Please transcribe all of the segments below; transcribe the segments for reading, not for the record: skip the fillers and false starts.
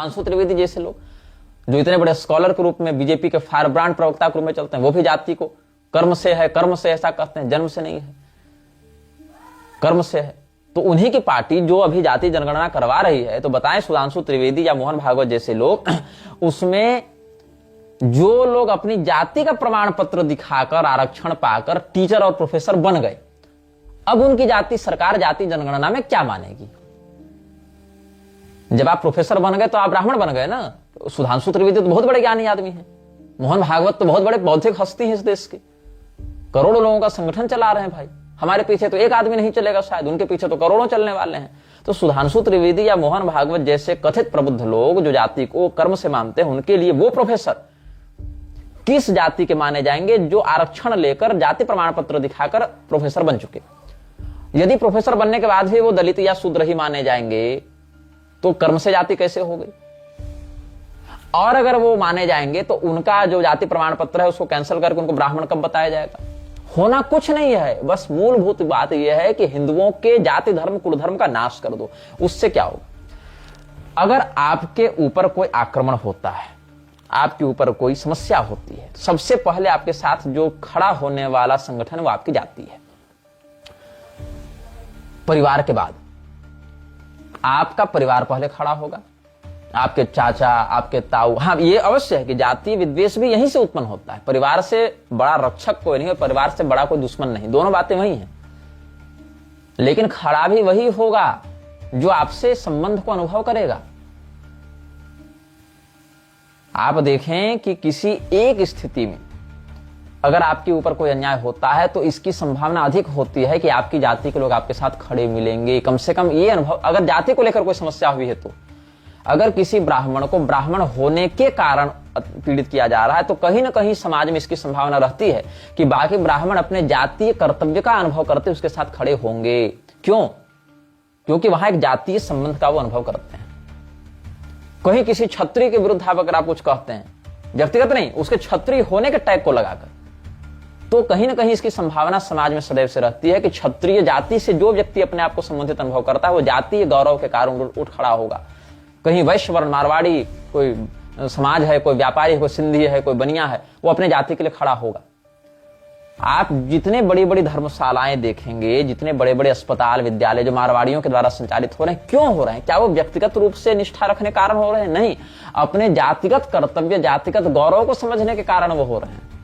सुधांशु त्रिवेदी जैसे लोग जो इतने बड़े स्कॉलर के रूप में बीजेपी के फायर ब्रांड प्रवक्ता के रूप में चलते हैं, वो भी जाति को कर्म से है, कर्म से ऐसा कहते हैं, जन्म से नहीं है, कर्म से है। तो उन्हीं की पार्टी जो अभी जाति जनगणना करवा रही है, तो बताएं सुधांशु त्रिवेदी या मोहन भागवत जैसे लोग, उसमें जो लोग अपनी जाति का प्रमाण पत्र दिखाकर आरक्षण पाकर टीचर और प्रोफेसर बन गए, अब उनकी जाति सरकार जाति जनगणना में क्या मानेगी? जब आप प्रोफेसर बन गए तो आप ब्राह्मण बन गए ना। सुधांशु त्रिवेदी तो बहुत बड़े ज्ञानी आदमी हैं, मोहन भागवत तो बहुत बड़े बौद्धिक हस्ती हैं इस देश के, करोड़ों लोगों का संगठन चला रहे हैं भाई। हमारे पीछे तो एक आदमी नहीं चलेगा शायद, उनके पीछे तो करोड़ों चलने वाले हैं। तो सुधांशु त्रिवेदी या मोहन भागवत जैसे कथित प्रबुद्ध लोग जो जाति को कर्म से मानते हैं, उनके लिए वो प्रोफेसर किस जाति के माने जाएंगे जो आरक्षण लेकर जाति प्रमाण पत्र दिखाकर प्रोफेसर बन चुके? यदि प्रोफेसर बनने के बाद भी वो दलित या शूद्र ही माने जाएंगे तो कर्म से जाति कैसे हो गई? और अगर वो माने जाएंगे तो उनका जो जाति प्रमाण पत्र है उसको कैंसिल करके उनको ब्राह्मण कब बताया जाएगा? होना कुछ नहीं है, बस मूलभूत बात यह है कि हिंदुओं के जाति धर्म कुल धर्म का नाश कर दो। उससे क्या होगा? अगर आपके ऊपर कोई आक्रमण होता है, आपके ऊपर कोई समस्या होती है, सबसे पहले आपके साथ जो खड़ा होने वाला संगठन वो आपकी जाति है। परिवार के बाद आपका परिवार पहले खड़ा होगा, आपके चाचा, आपके ताऊ। हाँ, ये अवश्य है कि जातीय विद्वेष भी यहीं से उत्पन्न होता है। परिवार से बड़ा रक्षक कोई नहीं और परिवार से बड़ा कोई दुश्मन नहीं, दोनों बातें वही हैं। लेकिन खड़ा भी वही होगा जो आपसे संबंध को अनुभव करेगा। आप देखें कि किसी एक स्थिति में अगर आपके ऊपर कोई अन्याय होता है तो इसकी संभावना अधिक होती है कि आपकी जाति के लोग आपके साथ खड़े मिलेंगे। कम से कम ये अनुभव, अगर जाति को लेकर कोई समस्या हुई है तो अगर किसी ब्राह्मण को ब्राह्मण होने के कारण पीड़ित किया जा रहा है तो कहीं ना कहीं समाज में इसकी संभावना रहती है कि बाकी ब्राह्मण अपने जातीय कर्तव्य का अनुभव करते उसके साथ खड़े होंगे। क्यों? क्योंकि वहां एक जातीय संबंध का वो अनुभव करते हैं। कहीं किसी क्षत्रिय के विरुद्ध अगर आप कुछ कहते हैं, व्यक्तिगत नहीं, उसके क्षत्रिय होने के टैग को लगाकर, तो कहीं ना कहीं इसकी संभावना समाज में सदैव से रहती है कि क्षत्रिय जाति से जो व्यक्ति अपने आप को संबंधित अनुभव करता है वो जातीय गौरव के कारण उठ खड़ा होगा। कहीं वैश्य वर्ण, मारवाड़ी, कोई समाज है, कोई व्यापारी है, कोई सिंधी है, कोई बनिया है, वो अपने जाति के लिए खड़ा होगा। आप जितने बड़ी बड़ी धर्मशालाएं देखेंगे, जितने बड़े बड़े अस्पताल, विद्यालय जो मारवाड़ियों के द्वारा संचालित हो रहे हैं, क्यों हो रहे हैं? क्या वो व्यक्तिगत रूप से निष्ठा रखने के कारण हो रहे हैं? नहीं, अपने जातिगत कर्तव्य, जातिगत गौरव को समझने के कारण वो हो रहे हैं।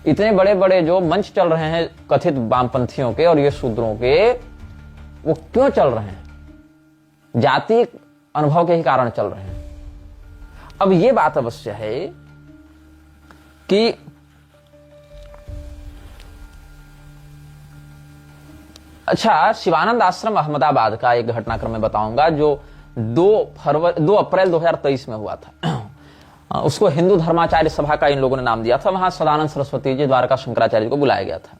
इतने बड़े बड़े जो मंच चल रहे हैं कथित वामपंथियों के और ये शूद्रों के, वो क्यों चल रहे हैं? जाति अनुभव के ही कारण चल रहे हैं। अब ये बात अवश्य है कि अच्छा, शिवानंद आश्रम अहमदाबाद का एक घटनाक्रम में बताऊंगा जो 2 अप्रैल 2023 में हुआ था। उसको हिंदू धर्माचार्य सभा का इन लोगों ने नाम दिया था। वहां सदानंद सरस्वती जी, द्वारका शंकराचार्य जी को बुलाया गया था।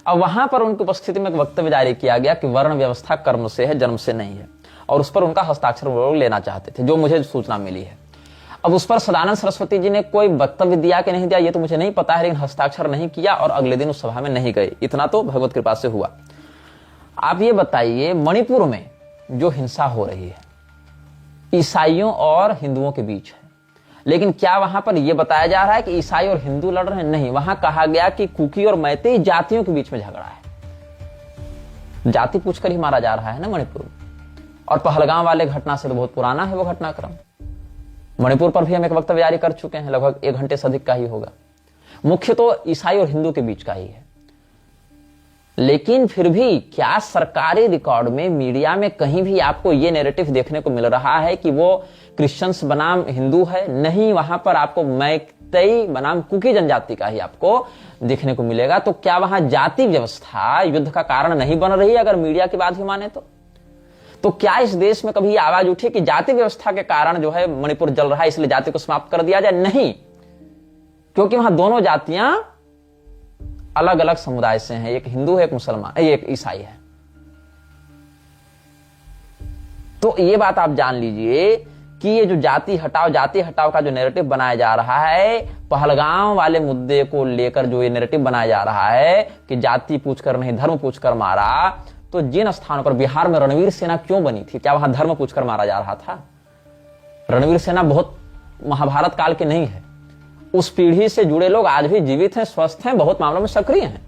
अब वहां पर उनकी उपस्थिति में एक वक्तव्य जारी किया गया कि वर्ण व्यवस्था कर्म से है, जन्म से नहीं है, और उस पर उनका हस्ताक्षर वो लोग लेना चाहते थे, जो मुझे सूचना मिली है। अब उस पर सदानंद सरस्वती जी ने कोई वक्तव्य दिया कि नहीं दिया ये तो मुझे नहीं पता है, लेकिन हस्ताक्षर नहीं किया और अगले दिन उस सभा में नहीं गए। इतना तो भगवत कृपा से हुआ। आप ये बताइए, मणिपुर में जो हिंसा हो रही है ईसाइयों और हिंदुओं के बीच है, लेकिन क्या वहां पर यह बताया जा रहा है कि ईसाई और हिंदू लड़ रहे हैं? नहीं, वहां कहा गया कि कुकी और मैतेई जातियों के बीच में झगड़ा है। जाति पूछकर ही मारा जा रहा है ना मणिपुर में। और पहलगांव वाले घटना से तो बहुत पुराना है वो घटनाक्रम। मणिपुर पर भी हम एक वक्तव्य जारी कर चुके हैं, लगभग 1 घंटे से अधिक का ही होगा। मुख्य तो ईसाई और हिंदू के बीच का ही है। लेकिन फिर भी क्या सरकारी रिकॉर्ड में, मीडिया में कहीं भी आपको यह नैरेटिव देखने को मिल रहा है कि वो क्रिश्चियंस बनाम हिंदू है? नहीं, वहां पर आपको मैतेई बनाम कुकी जनजाति का ही आपको देखने को मिलेगा। तो क्या वहां जाति व्यवस्था युद्ध का कारण नहीं बन रही अगर मीडिया की बात ही माने तो क्या इस देश में कभी आवाज उठी कि जाति व्यवस्था के कारण जो है मणिपुर जल रहा है, इसलिए जाति को समाप्त कर दिया जाए? नहीं, क्योंकि वहां दोनों जातियां अलग अलग समुदाय से हैं। एक हिंदू है, एक मुसलमान, एक ईसाई है। तो ये बात आप जान लीजिए कि ये जो जाति हटाओ का जो नैरेटिव बनाया जा रहा है, पहलगांव वाले मुद्दे को लेकर जो ये नैरेटिव बनाया जा रहा है कि जाति पूछकर नहीं धर्म पूछकर मारा, तो जिन स्थानों पर बिहार में रणवीर सेना क्यों बनी थी, क्या वहां धर्म पूछकर मारा जा रहा था? रणवीर सेना बहुत महाभारत काल के नहीं है। उस पीढ़ी से जुड़े लोग आज भी जीवित हैं, स्वस्थ हैं, बहुत मामलों में सक्रिय हैं।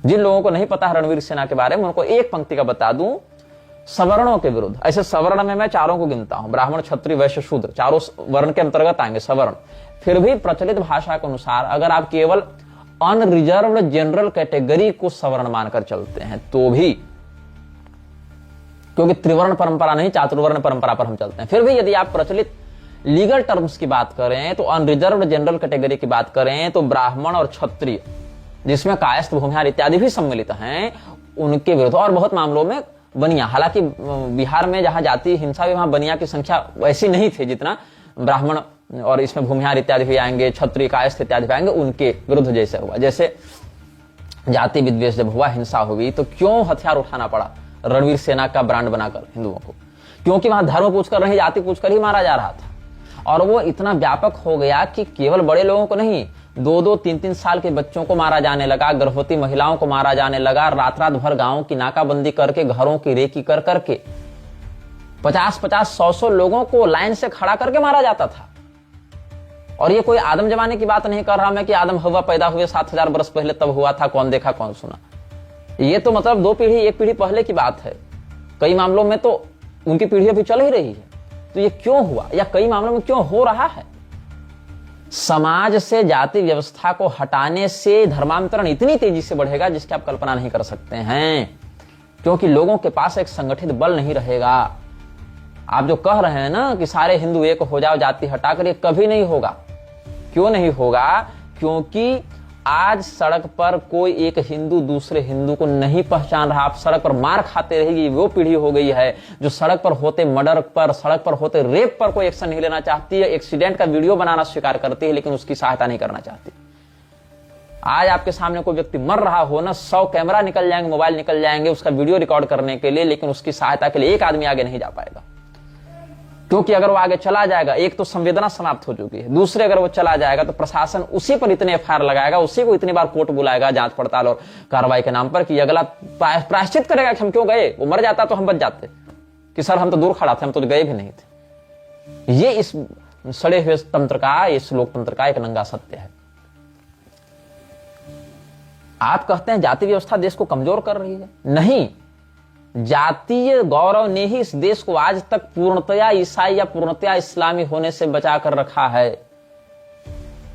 जिन लोगों को नहीं पता है रणवीर सेना के बारे में, उनको एक पंक्ति का बता दूं, सवर्णों के विरुद्ध, ऐसे सवर्ण में मैं चारों को गिनता हूं, ब्राह्मण, क्षत्रिय, वैश्य, शूद्र, चारों वर्ण के अंतर्गत आएंगे सवर्ण। फिर भी प्रचलित भाषा के अनुसार अगर आप केवल अनरिजर्व्ड जनरल कैटेगरी को सवर्ण मानकर चलते हैं तो भी, क्योंकि त्रिवर्ण परंपरा नहीं, चातुर्वर्ण परंपरा पर हम चलते हैं, फिर भी यदि आप प्रचलित लीगल टर्म्स की बात करें तो अनरिजर्व्ड जनरल कैटेगरी की बात करें तो ब्राह्मण और क्षत्रिय, जिसमें कायस्थ, भूमिहार इत्यादि भी सम्मिलित हैं, उनके विरुद्ध। और बहुत मामलों में बनिया, हालांकि बिहार में जहां जाति हिंसा हुई वहां बनिया की संख्या वैसी नहीं थी जितना ब्राह्मण और इसमें भूमिहार इत्यादि भी आएंगे, क्षत्रिय, कायस्थ इत्यादि भी आएंगे, उनके विरुद्ध जैसे हुआ। जैसे जाति विद्वेष जब हुआ, हिंसा हुई, तो क्यों हथियार उठाना पड़ा रणवीर सेना का ब्रांड बनाकर हिंदुओं को? क्योंकि वहां धर्म पूछकर नहीं, जाति पूछकर ही मारा जा रहा था। और वो इतना व्यापक हो गया कि केवल बड़े लोगों को नहीं, 2-2, 3-3 साल के बच्चों को मारा जाने लगा, गर्भवती महिलाओं को मारा जाने लगा, रात रात भर गांवों की नाकाबंदी करके, घरों की रेकी कर करके 50-50, 100-100 लोगों को लाइन से खड़ा करके मारा जाता था। और ये कोई आदम जमाने की बात नहीं कर रहा मैं कि आदम हवा पैदा हुए 7000 वर्ष पहले तब हुआ था, कौन देखा कौन सुना। ये तो मतलब 2 पीढ़ी 1 पीढ़ी पहले की बात है। कई मामलों में तो उनकी पीढ़ी अभी चल ही रही है। तो ये क्यों हुआ या कई मामलों में क्यों हो रहा है? समाज से जाति व्यवस्था को हटाने से धर्मांतरण इतनी तेजी से बढ़ेगा जिसकी आप कल्पना नहीं कर सकते हैं, क्योंकि लोगों के पास एक संगठित बल नहीं रहेगा। आप जो कह रहे हैं ना कि सारे हिंदू एक हो जाओ, जाति हटाकर, ये कभी नहीं होगा। क्यों नहीं होगा? क्योंकि आज सड़क पर कोई एक हिंदू दूसरे हिंदू को नहीं पहचान रहा। आप सड़क पर मार खाते रहेगी, वो पीढ़ी हो गई है जो सड़क पर होते मर्डर पर, सड़क पर होते रेप पर कोई एक्शन नहीं लेना चाहती है, एक्सीडेंट का वीडियो बनाना स्वीकार करती है लेकिन उसकी सहायता नहीं करना चाहती। आज आपके सामने कोई व्यक्ति मर रहा हो ना, 100 कैमरा निकल जाएंगे, मोबाइल निकल जाएंगे उसका वीडियो रिकॉर्ड करने के लिए, लेकिन उसकी सहायता के लिए एक आदमी आगे नहीं जा पाएगा। क्योंकि अगर वो आगे चला जाएगा, एक तो संवेदना समाप्त हो चुकी है, दूसरे अगर वो चला जाएगा तो प्रशासन उसी पर इतने एफआईआर लगाएगा, उसी को इतनी बार कोर्ट बुलाएगा जांच पड़ताल और कार्रवाई के नाम पर कि अगला प्रायश्चित करेगा कि हम क्यों गए। वो मर जाता तो हम बच जाते कि सर हम तो दूर खड़ा थे, हम तो गए भी नहीं थे। ये इस सड़े हुए तंत्र का, इस लोकतंत्र का एक नंगा सत्य है। आप कहते हैं जाति व्यवस्था देश को कमजोर कर रही है। नहीं, जातीय गौरव ने ही इस देश को आज तक पूर्णतया ईसाई या पूर्णतया इस्लामी होने से बचा कर रखा है।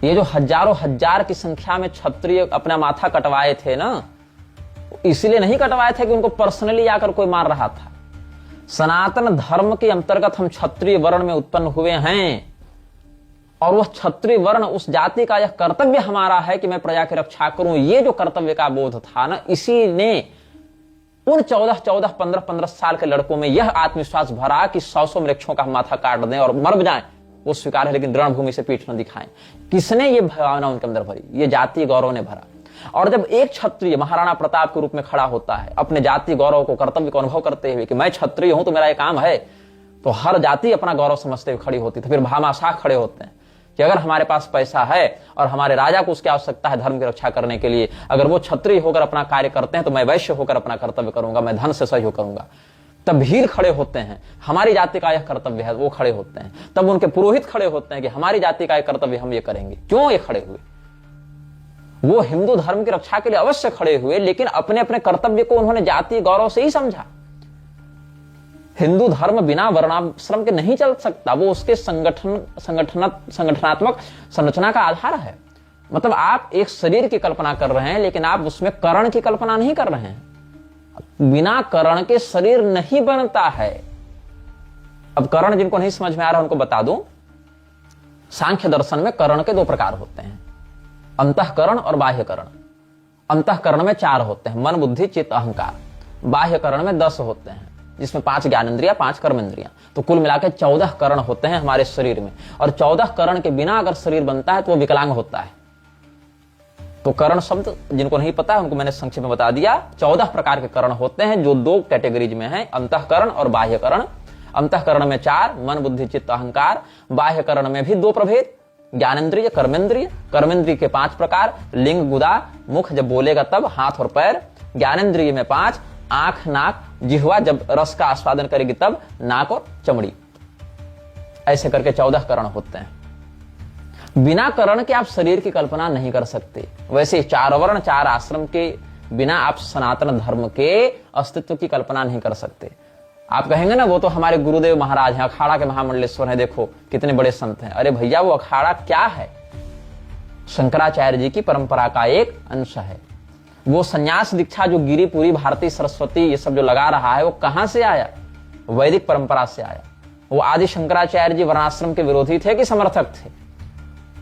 ये जो हजारों हजार की संख्या में क्षत्रिय अपना माथा कटवाए थे ना, इसलिए नहीं कटवाए थे कि उनको पर्सनली आकर कोई मार रहा था। सनातन धर्म के अंतर्गत हम क्षत्रिय वर्ण में उत्पन्न हुए हैं और वह क्षत्रिय वर्ण, उस जाति का यह कर्तव्य हमारा है कि मैं प्रजा की रक्षा करूं। ये जो कर्तव्य का बोध था ना, इसी ने उन 14-14, 15-15 साल के लड़कों में यह आत्मविश्वास भरा कि 100 वृक्षों का माथा काट दें और मर जाएं, वो स्वीकार है, लेकिन रणभूमि से पीठ न दिखाएं। किसने ये भावना उनके अंदर भरी? ये जातीय गौरव ने भरा। और जब एक क्षत्रिय महाराणा प्रताप के रूप में खड़ा होता है अपने जातीय गौरव को, कर्तव्य को अनुभव करते हुए कि मैं क्षत्रिय हूं तो मेरा ये काम है, तो हर जाति अपना गौरव समझते हुए खड़ी होती थी। फिर भामाशाह खड़े होते हैं कि अगर हमारे पास पैसा है और हमारे राजा को उसकी आवश्यकता है धर्म की रक्षा करने के लिए, अगर वो क्षत्रिय होकर अपना कार्य करते हैं तो मैं वैश्य होकर अपना कर्तव्य करूंगा, मैं धन से सहयोग करूंगा। तब भील खड़े होते हैं, हमारी जाति का यह कर्तव्य है, वो खड़े होते हैं। तब उनके पुरोहित खड़े होते हैं कि हमारी जाति का यह कर्तव्य, हम ये करेंगे। क्यों ये खड़े हुए? वो हिंदू धर्म की रक्षा के लिए अवश्य खड़े हुए, लेकिन अपने अपने कर्तव्य को उन्होंने जातीय गौरव से ही समझा। हिंदू धर्म बिना वर्णाश्रम के नहीं चल सकता, वो उसके संगठनात्मक संरचना का आधार है। मतलब आप एक शरीर की कल्पना कर रहे हैं लेकिन आप उसमें कर्ण की कल्पना नहीं कर रहे हैं। बिना कर्ण के शरीर नहीं बनता है। अब कर्ण जिनको नहीं समझ में आ रहा उनको बता दूं, सांख्य दर्शन में कर्ण के 2 प्रकार होते हैं, अंतःकरण और बाह्यकरण। अंतःकरण में 4 होते हैं, मन, बुद्धि, चित्त, अहंकार। बाह्यकरण में 10 होते हैं, जिसमें 5 ज्ञानेंद्रियां, 5 कर्मेंद्रियां। तो कुल मिलाकर 14 कर्ण होते हैं हमारे शरीर में। और 14 कर्ण के बिना अगर शरीर बनता है तो वो विकलांग होता है। तो कर्ण शब्द जिनको नहीं पता है उनको मैंने संक्षेप में बता दिया। 14 प्रकार के कर्ण होते हैं जो 2 कैटेगरीज में है, अंतःकरण और बाह्यकरण। अंतःकरण में 4, मन, बुद्धि, चित्त, अहंकार। बाह्यकरण में भी 2 प्रभेद, ज्ञानेंद्रिय, कर्मेंद्रिय। कर्मेंद्रिय के 5 प्रकार, लिंग, गुदा, मुख जब बोलेगा तब, हाथ और पैर। ज्ञानेंद्रिय में 5, आंख, नाक, जिह्वा जब रस का आस्वादन करेगी तब, नाक और चमड़ी। ऐसे करके 14 करण होते हैं। बिना करण के आप शरीर की कल्पना नहीं कर सकते। वैसे 4 वर्ण 4 आश्रम के बिना आप सनातन धर्म के अस्तित्व की कल्पना नहीं कर सकते। आप कहेंगे ना वो तो हमारे गुरुदेव महाराज हैं, अखाड़ा के महामंडलेश्वर हैं, देखो कितने बड़े संत हैं। अरे भैया वो अखाड़ा क्या है? शंकराचार्य जी की परंपरा का एक अंश है। वो संन्यास दीक्षा जो गिरिपुरी, भारती, सरस्वती ये सब जो लगा रहा है वो कहां से आया? वैदिक परंपरा से आया। वो आदि शंकराचार्य जी वर्णाश्रम के विरोधी थे कि समर्थक थे?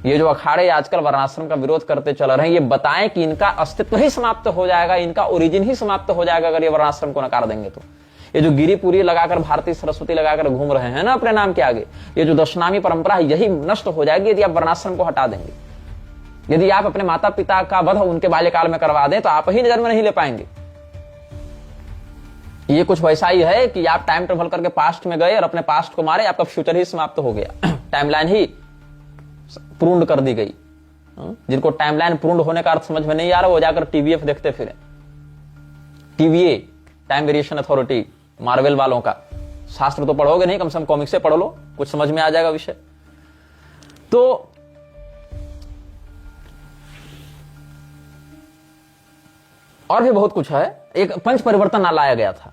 ये जो अखाड़े आजकल वर्णाश्रम का विरोध करते चल रहे हैं, ये बताएं कि इनका अस्तित्व ही समाप्त हो जाएगा, इनका ओरिजिन ही समाप्त हो जाएगा अगर ये वर्णाश्रम को नकार देंगे तो। ये जो गिरिपुरी लगाकर, भारती, सरस्वती लगाकर घूम रहे हैं ना अपने नाम के आगे, ये जो दशनामी परंपरा है यही नष्ट हो जाएगी यदि आप वर्णाश्रम को हटा देंगे। यदि आप अपने माता पिता का वध उनके बाल्यकाल में करवा दें तो आप ही जन्म नहीं ले पाएंगे। ये कुछ वैसा ही है कि आप टाइम ट्रेवल करके पास्ट में गए और अपने पास्ट को मारे, आपका फ्यूचर ही समाप्त हो गया। टाइमलाइन ही पूर्ण कर दी गई। जिनको टाइमलाइन पूर्ण होने का अर्थ समझ में नहीं आ रहा वो जाकर टीवीएफ देखते फिरे। TVA, time variation authority, Marvel वालों का। शास्त्र तो पढ़ोगे नहीं, कम से कम कॉमिक्स से पढ़ लो, कुछ समझ में आ जाएगा विषय। तो और भी बहुत कुछ है। एक पंच परिवर्तन लाया गया था।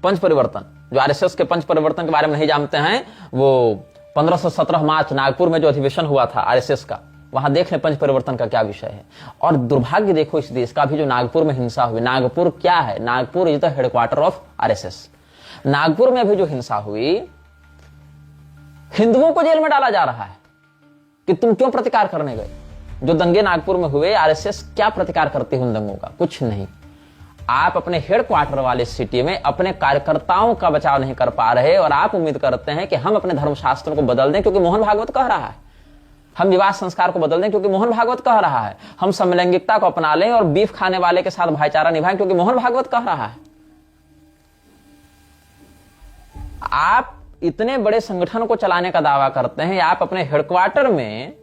पंच परिवर्तन जो आरएसएस के पंच परिवर्तन के बारे में नहीं जानते हैं, वो 1517 मार्च नागपुर में जो अधिवेशन हुआ था आरएसएस का, वहां देख लें पंच परिवर्तन का क्या विषय है। और दुर्भाग्य देखो इस देश का भी जो नागपुर में हिंसा हुई। नागपुर क्या है? Nagpur is the headquarter of RSS. Nagpur में भी जो हिंसा हुई, हिंदुओं को जेल में डाला जा रहा है कि तुम क्यों प्रतिकार करने गए। जो दंगे नागपुर में हुए, आरएसएस क्या प्रतिकार करती है उन दंगों का? कुछ नहीं। आप अपने हेडक्वार्टर वाले सिटी में अपने कार्यकर्ताओं का बचाव नहीं कर पा रहे और आप उम्मीद करते हैं कि हम अपने धर्मशास्त्रों को बदल दें क्योंकि मोहन भागवत कह रहा है, हम विवाह संस्कार को बदल दें क्योंकि मोहन भागवत कह रहा है, हम समलैंगिकता को अपना लें और बीफ खाने वाले के साथ भाईचारा निभाएं क्योंकि मोहन भागवत कह रहा है। आप इतने बड़े संगठन को चलाने का दावा करते हैं, आप अपने हेडक्वार्टर में,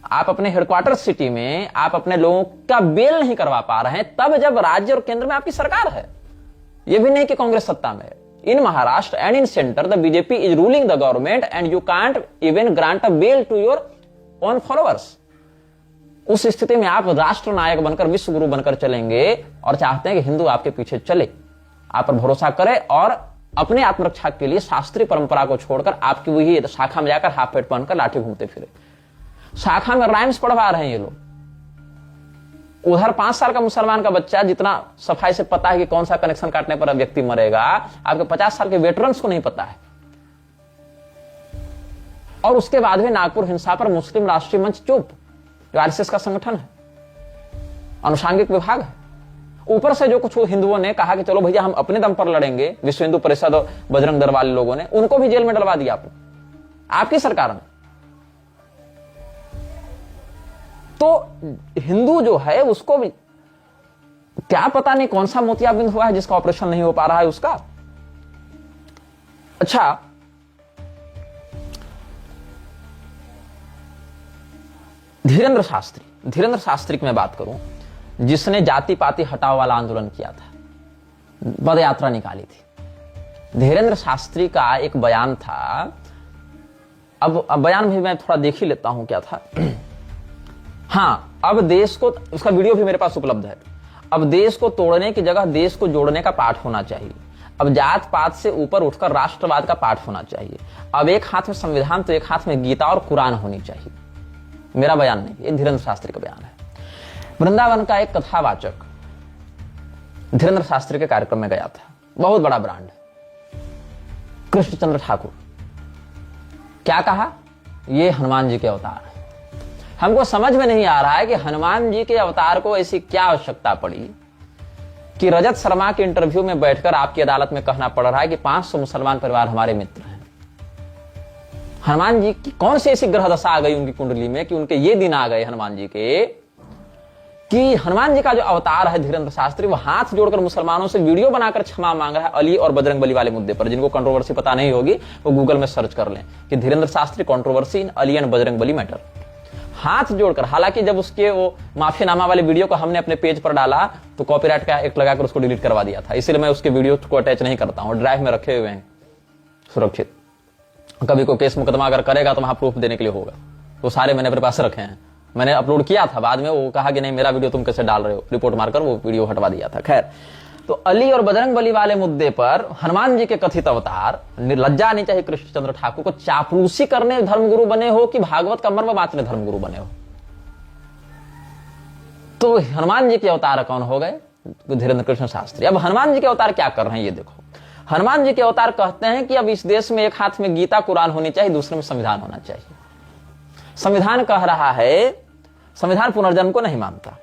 आप अपने हेडक्वार्टर सिटी में आप अपने लोगों का बेल नहीं करवा पा रहे हैं, तब जब राज्य और केंद्र में आपकी सरकार है। यह भी नहीं कि कांग्रेस सत्ता में है। In Maharashtra and in centre the BJP is ruling the government and you can't even grant a bail to your own followers. उस स्थिति में आप राष्ट्र नायक बनकर, विश्व गुरु बनकर चलेंगे और चाहते हैं कि हिंदू आपके पीछे चले, आप पर भरोसा करे और अपने आत्मरक्षा के लिए शास्त्रीय परंपरा को छोड़कर आपकी वही शाखा में जाकर हाफ पैंट पहनकर लाठी घूमते फिरे। शाखा में राइम्स पढ़वा रहे हैं ये लोग। उधर 5 साल का मुसलमान का बच्चा जितना सफाई से पता है कि कौन सा कनेक्शन काटने पर व्यक्ति मरेगा, आपके 50 साल के वेटरन्स को नहीं पता है। और उसके बाद भी नागपुर हिंसा पर मुस्लिम राष्ट्रीय मंच चुप, जो आरएसएस का संगठन है, अनुषांगिक विभाग है। ऊपर से जो कुछ हिंदुओं ने कहा कि चलो भैया हम अपने दम पर लड़ेंगे, विश्व हिंदू परिषद और बजरंग दल वाले लोगों ने उनको भी जेल में डलवा दिया आपने, आपकी सरकार ने। तो हिंदू जो है उसको भी क्या पता नहीं कौन सा मोतियाबिंद हुआ है जिसका ऑपरेशन नहीं हो पा रहा है उसका। अच्छा, धीरेंद्र शास्त्री की मैं बात करूं, जिसने जाति पाति हटाओ वाला आंदोलन किया था, पद यात्रा निकाली थी। धीरेंद्र शास्त्री का एक बयान था। अब बयान भी मैं थोड़ा देख ही लेता हूं क्या था। हाँ, अब देश को, उसका वीडियो भी मेरे पास उपलब्ध है। अब देश को तोड़ने की जगह देश को जोड़ने का पाठ होना चाहिए। अब जात पात से ऊपर उठकर राष्ट्रवाद का पाठ होना चाहिए। अब एक हाथ में संविधान तो एक हाथ में गीता और कुरान होनी चाहिए। मेरा बयान नहीं, ये धीरेंद्र शास्त्री का बयान है। वृंदावन का एक कथावाचक धीरेंद्र शास्त्री के कार्यक्रम में गया था, बहुत बड़ा ब्रांड, कृष्णचंद्र ठाकुर। क्या कहा? ये हनुमान जी के अवतार है। हमको समझ में नहीं आ रहा है कि हनुमान जी के अवतार को ऐसी क्या आवश्यकता पड़ी कि रजत शर्मा के इंटरव्यू में बैठकर आपकी अदालत में कहना पड़ रहा है कि 500 मुसलमान परिवार हमारे मित्र हैं। हनुमान जी की कौन सी ऐसी ग्रह दशा आ गई उनकी कुंडली में कि उनके ये दिन आ गए हनुमान जी के कि हनुमान जी का जो अवतार है धीरेंद्र शास्त्री, वो हाथ जोड़कर मुसलमानों से वीडियो बनाकर क्षमा मांग रहा है अली और बजरंग बली वाले मुद्दे पर। जिनको कंट्रोवर्सी पता नहीं होगी वो गूगल में सर्च कर लें कि Dhirendra Shastri controversy in Ali and Bajrang Bali matter. हाथ जोड़कर, हालांकि जब उसके वो माफीनामा वाले वीडियो को हमने अपने पेज पर डाला तो कॉपीराइट का एक्ट लगाकर उसको डिलीट करवा दिया था, इसलिए मैं उसके वीडियो को अटैच नहीं करता हूं, ड्राइव में रखे हुए हैं सुरक्षित। कभी कोई केस मुकदमा अगर करेगा तो वहां प्रूफ देने के लिए होगा, तो सारे मैंने अपने पास रखे हैं। मैंने अपलोड किया था, बाद में वो कहा कि नहीं मेरा वीडियो तुम कैसे डाल रहे हो, रिपोर्ट मारकर वो वीडियो हटवा दिया था। खैर, तो अली और बजरंग बली वाले मुद्दे पर हनुमान जी के कथित अवतार, लज्जा नहीं चाहिए कृष्णचंद्र ठाकुर को चापलूसी करने धर्मगुरु बने हो कि भागवत का मर्म बांटने धर्मगुरु बने हो? तो हनुमान जी के अवतार कौन हो गए? धीरेन्द्र कृष्ण शास्त्री। अब हनुमान जी के अवतार क्या कर रहे हैं ये देखो। हनुमान जी के अवतार कहते हैं कि अब इस देश में एक हाथ में गीता कुरान होनी चाहिए, दूसरे में संविधान होना चाहिए। संविधान कह रहा है, संविधान पुनर्जन्म को नहीं मानता,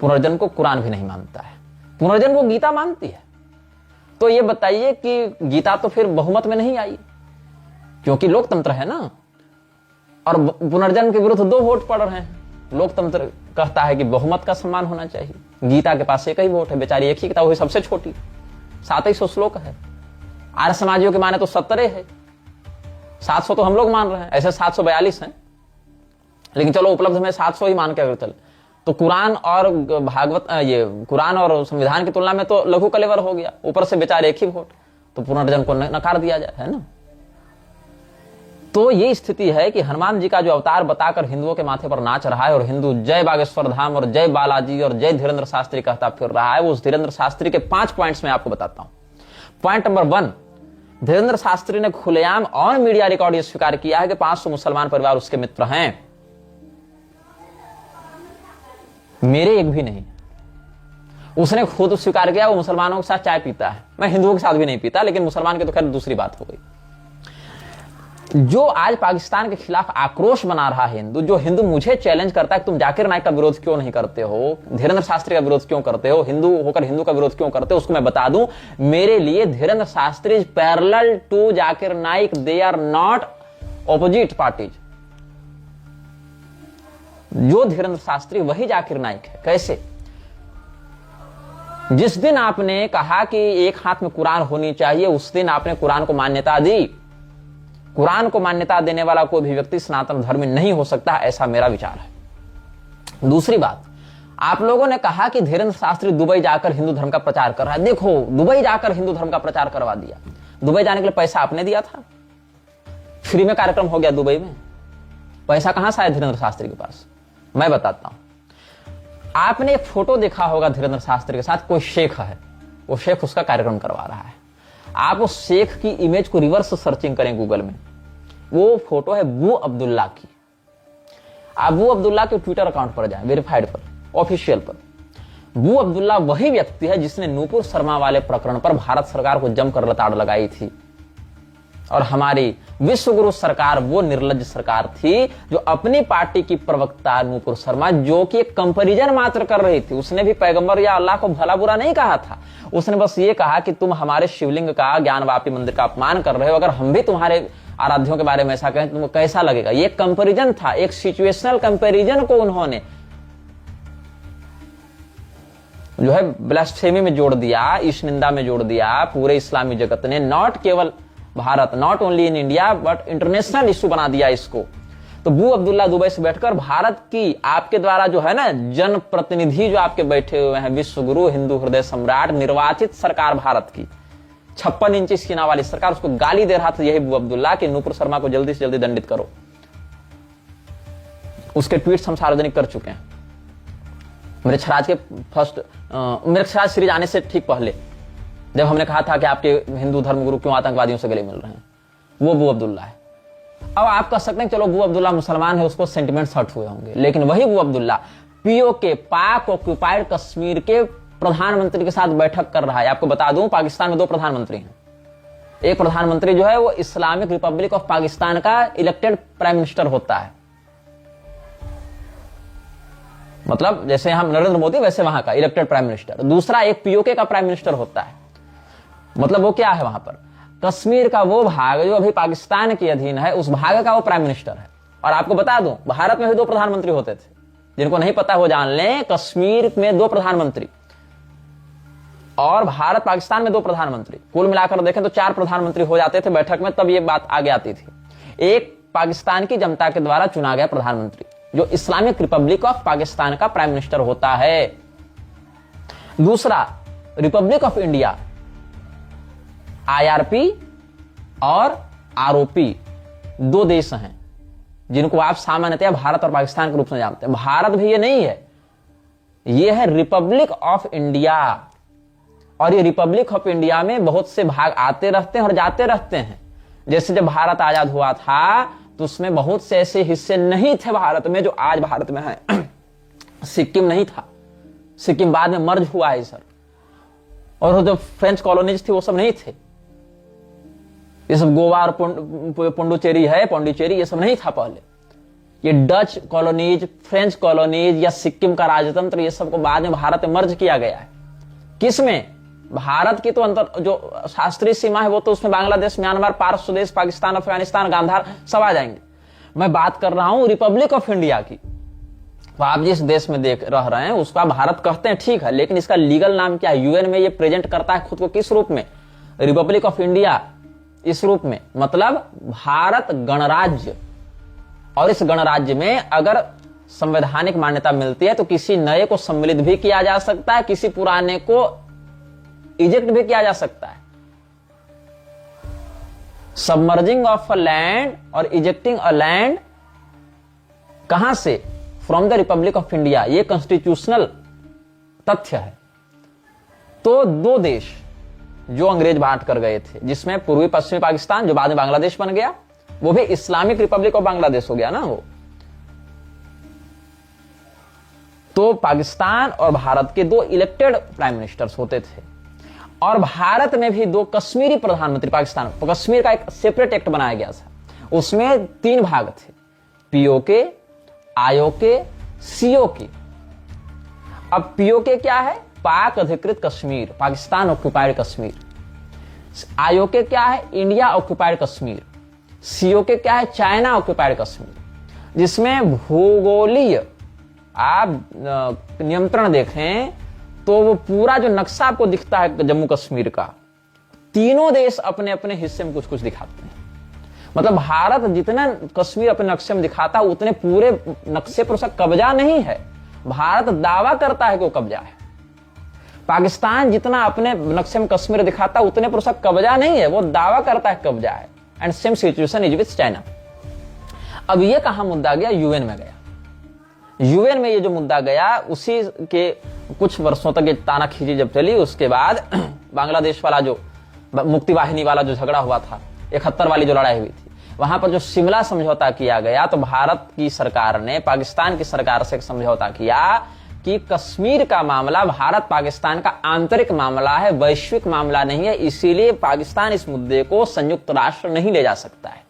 पुनर्जन्म को कुरान भी नहीं मानता है, पुनर्जन्म को गीता मानती है। तो ये बताइए कि गीता तो फिर बहुमत में नहीं आई, क्योंकि लोकतंत्र है ना, और पुनर्जन्म के विरुद्ध 2 वोट पड़ रहे हैं। लोकतंत्र कहता है कि बहुमत का सम्मान होना चाहिए। गीता के पास एक ही वोट है, बेचारी एक ही किताब, वही सबसे छोटी, 700 श्लोक है। आर्य समाजियों के माने तो 70 है, 700 तो हम लोग मान रहे हैं, ऐसे 742 हैं, लेकिन चलो उपलब्ध में 700 ही मान के अगर चले तो कुरान और भागवत, ये कुरान और संविधान की तुलना में तो लघु कलेवर हो गया। ऊपर से बेचारे एक ही वोट, तो पुनर्जन्म को नकार दिया जाए, है ना। तो ये स्थिति है कि हनुमान जी का जो अवतार बताकर हिंदुओं के माथे पर नाच रहा है, और हिंदू जय बागेश्वर धाम और जय बालाजी और जय धीरेन्द्र शास्त्री कहता फिर रहा है, वो उस धीरेन्द्र शास्त्री के 5 पॉइंट्स में आपको बताता हूं। पॉइंट नंबर 1, धीरेन्द्र शास्त्री ने खुलेआम ऑन मीडिया रिकॉर्ड ये स्वीकार किया है कि 500 मुसलमान परिवार उसके मित्र हैं। मेरे एक भी नहीं। उसने खुद स्वीकार किया वो मुसलमानों के साथ चाय पीता है। मैं हिंदुओं के साथ भी नहीं पीता, लेकिन मुसलमान की तो खैर दूसरी बात हो गई। जो आज पाकिस्तान के खिलाफ आक्रोश बना रहा है हिंदू, जो हिंदू मुझे चैलेंज करता है कि तुम जाकिर नाइक का विरोध क्यों नहीं करते हो, धीरेन्द्र शास्त्री का विरोध क्यों करते हो, हिंदू होकर हिंदू का विरोध क्यों करते हो, उसको मैं बता दूं, मेरे लिए Dhirendra Shastri is parallel to Zakir Naik, they are not opposite parties. जो धीरेन्द्र शास्त्री वही जाकिर नाइक है। कैसे? जिस दिन आपने कहा कि एक हाथ में कुरान होनी चाहिए, उस दिन आपने कुरान को मान्यता दी। कुरान को मान्यता देने वाला कोई भी व्यक्ति सनातन धर्मी नहीं हो सकता, ऐसा मेरा विचार है। दूसरी बात, आप लोगों ने कहा कि धीरेन्द्र शास्त्री दुबई जाकर हिंदू धर्म का प्रचार कर रहा है। देखो, दुबई जाकर हिंदू धर्म का प्रचार करवा दिया। दुबई जाने के लिए पैसा आपने दिया था, फ्री में कार्यक्रम हो गया दुबई में। पैसा कहां से आया धीरेन्द्र शास्त्री के पास? मैं बताता हूं। आपने एक फोटो देखा होगा धीरेन्द्र शास्त्री के साथ, कोई शेख है, वो शेख उसका कार्यक्रम करवा रहा है। आप उस शेख की इमेज को रिवर्स सर्चिंग करें गूगल में, वो फोटो है बू अब्दुल्ला की। आप बू अब्दुल्ला के ट्विटर अकाउंट पर जाएं, वेरीफाइड पर, ऑफिशियल पर। बू अब्दुल्ला वही व्यक्ति है जिसने नूपुर शर्मा वाले प्रकरण पर भारत सरकार को जमकर लताड़ लगाई थी, और हमारी विश्वगुरु सरकार वो निर्लज्ज सरकार थी जो अपनी पार्टी की प्रवक्ता नूपुर शर्मा, जो कि एक कंपैरिजन मात्र कर रही थी, उसने भी पैगंबर या अल्लाह को भला बुरा नहीं कहा था। उसने बस ये कहा कि तुम हमारे शिवलिंग का, ज्ञानवापी मंदिर का अपमान कर रहे हो, अगर हम भी तुम्हारे आराध्यों के बारे में ऐसा कहें तो तुमको कैसा लगेगा। ये कंपैरिजन था, एक सिचुएशनल कंपैरिजन को उन्होंने जो है ब्लास्फेमी में जोड़ दिया, ईश निंदा में जोड़ दिया। पूरे इस्लामी जगत ने, नॉट केवल Bharat, not only in India but international issue बना दिया इसको। तो बू अब्दुल्ला दुबई से बैठकर भारत की, आपके द्वारा जो है ना जनप्रतिनिधि जो आपके बैठे हुए हैं, विश्वगुरु, हिंदू हृदय सम्राट, निर्वाचित सरकार भारत की, 56 इंच सीना वाली सरकार, उसको गाली दे रहा था यही बू अब्दुल्ला कि नूपुर शर्मा को जल्दी से जल्दी दंडित करो। उसके ट्वीट्स हम सार्वजनिक कर चुके हैं। मेरे छराज के मेरे छराज सीरीज आने से ठीक पहले, जब हमने कहा था कि आपके हिंदू धर्मगुरु क्यों आतंकवादियों से गले मिल रहे हैं, वो बू अब्दुल्ला है। अब आप कह सकते हैं चलो बू अब्दुल्ला मुसलमान है, उसको सेंटिमेंट्स हर्ट हुए होंगे, लेकिन वही बू अब्दुल्ला पीओके, पाक ऑक्युपाइड कश्मीर के प्रधानमंत्री के साथ बैठक कर रहा है। आपको बता दूं, पाकिस्तान में 2 प्रधानमंत्री हैं। एक प्रधानमंत्री जो है वो इस्लामिक रिपब्लिक ऑफ पाकिस्तान का इलेक्टेड प्राइम मिनिस्टर होता है, मतलब जैसे हम नरेंद्र मोदी वैसे वहां का इलेक्टेड प्राइम मिनिस्टर। दूसरा एक पीओके का प्राइम मिनिस्टर होता है, मतलब वो क्या है, वहां पर कश्मीर का वो भाग जो अभी पाकिस्तान के अधीन है, उस भाग का वो प्राइम मिनिस्टर है। और आपको बता दूं, भारत में भी 2 प्रधानमंत्री होते थे, जिनको नहीं पता वो जान लें। कश्मीर में 2 प्रधानमंत्री और भारत पाकिस्तान में 2 प्रधानमंत्री, कुल मिलाकर देखें तो 4 प्रधानमंत्री हो जाते थे बैठक में, तब ये बात आगे आती थी। एक पाकिस्तान की जनता के द्वारा चुना गया प्रधानमंत्री, जो इस्लामिक रिपब्लिक ऑफ पाकिस्तान का प्राइम मिनिस्टर होता है। दूसरा रिपब्लिक ऑफ इंडिया, आईआरपी और आरओपी, दो देश हैं जिनको आप सामान्यतया भारत और पाकिस्तान के रूप में जानते हैं। भारत भी ये नहीं है, ये है रिपब्लिक ऑफ इंडिया। और ये रिपब्लिक ऑफ इंडिया में बहुत से भाग आते रहते हैं और जाते रहते हैं। जैसे जब भारत आजाद हुआ था तो उसमें बहुत से ऐसे हिस्से नहीं थे भारत में जो आज भारत में हैं। सिक्किम नहीं था, सिक्किम बाद में मर्ज हुआ है सर। और जो फ्रेंच कॉलोनीज थी वो सब नहीं थे, ये सब गोवा और पुडुचेरी है, पौंडीचेरी, ये सब नहीं था पहले। ये डच कॉलोनीज, फ्रेंच कॉलोनीज या सिक्किम का राजतंत्र, ये सब को बाद में भारत में मर्ज किया गया है। किसमें? भारत की तो अंतर जो शास्त्रीय सीमा है वो तो उसमें बांग्लादेश, म्यांमार, पारस स्वदेश, पाकिस्तान, अफगानिस्तान, गांधार सब आ जाएंगे। मैं बात कर रहा हूं रिपब्लिक ऑफ इंडिया की। तो आप जिस देश में देख रह रहे हैं उसका भारत कहते हैं, ठीक है, लेकिन इसका लीगल नाम क्या है? यूएन में ये प्रेजेंट करता है खुद को किस रूप में? रिपब्लिक ऑफ इंडिया, इस रूप में, मतलब भारत गणराज्य। और इस गणराज्य में अगर संवैधानिक मान्यता मिलती है तो किसी नए को सम्मिलित भी किया जा सकता है, किसी पुराने को इजेक्ट भी किया जा सकता है। सबमर्जिंग ऑफ अ लैंड और इजेक्टिंग अ लैंड कहां से? From the Republic of India. यह कॉन्स्टिट्यूशनल तथ्य है। तो दो देश जो अंग्रेज बांट कर गए थे, जिसमें पूर्वी पश्चिमी पाकिस्तान जो बाद में बांग्लादेश बन गया, वो भी इस्लामिक रिपब्लिक ऑफ बांग्लादेश हो गया ना वो। तो पाकिस्तान और भारत के दो इलेक्टेड प्राइम मिनिस्टर्स होते थे। और भारत में भी दो कश्मीरी प्रधानमंत्री, पाकिस्तान कश्मीर का एक सेपरेट एक्ट बनाया गया था। उसमें 3 भाग थे, पीओके, आईओके, सीओके। अब पीओके क्या है? पाक अधिकृत कश्मीर, पाकिस्तान ऑक्युपाइड कश्मीर। आईओके क्या है? India occupied Kashmir. सीओके क्या है? China occupied Kashmir. जिसमें भूगोलीय आप नियंत्रण देखें तो वो पूरा जो नक्शा आपको दिखता है जम्मू कश्मीर का, तीनों देश अपने अपने हिस्से में कुछ कुछ दिखाते हैं। मतलब भारत जितना कश्मीर अपने नक्शे में दिखाता है उतने पूरे नक्शे पर उसका कब्जा नहीं है। भारत दावा करता है कि वो कब्जा है। पाकिस्तान जितना अपने नक्शे में कश्मीर दिखाता है उतने पर उसका कब्जा नहीं है, वो दावा करता है कब्जा है। And same situation is with China. अब ये कहां मुद्दा गया? यूएन में गया। यूएन में ये जो मुद्दा गया उसी के कुछ वर्षों तक ये तानाखींची जब चली, उसके बाद बांग्लादेश वाला जो मुक्ति वाहिनी वाला जो झगड़ा हुआ था, 71 वाली जो लड़ाई हुई थी, वहां पर जो शिमला समझौता किया गया, तो भारत की सरकार ने पाकिस्तान की सरकार से एक समझौता किया कि कश्मीर का मामला भारत पाकिस्तान का आंतरिक मामला है, वैश्विक मामला नहीं है, इसीलिए पाकिस्तान इस मुद्दे को संयुक्त राष्ट्र नहीं ले जा सकता है।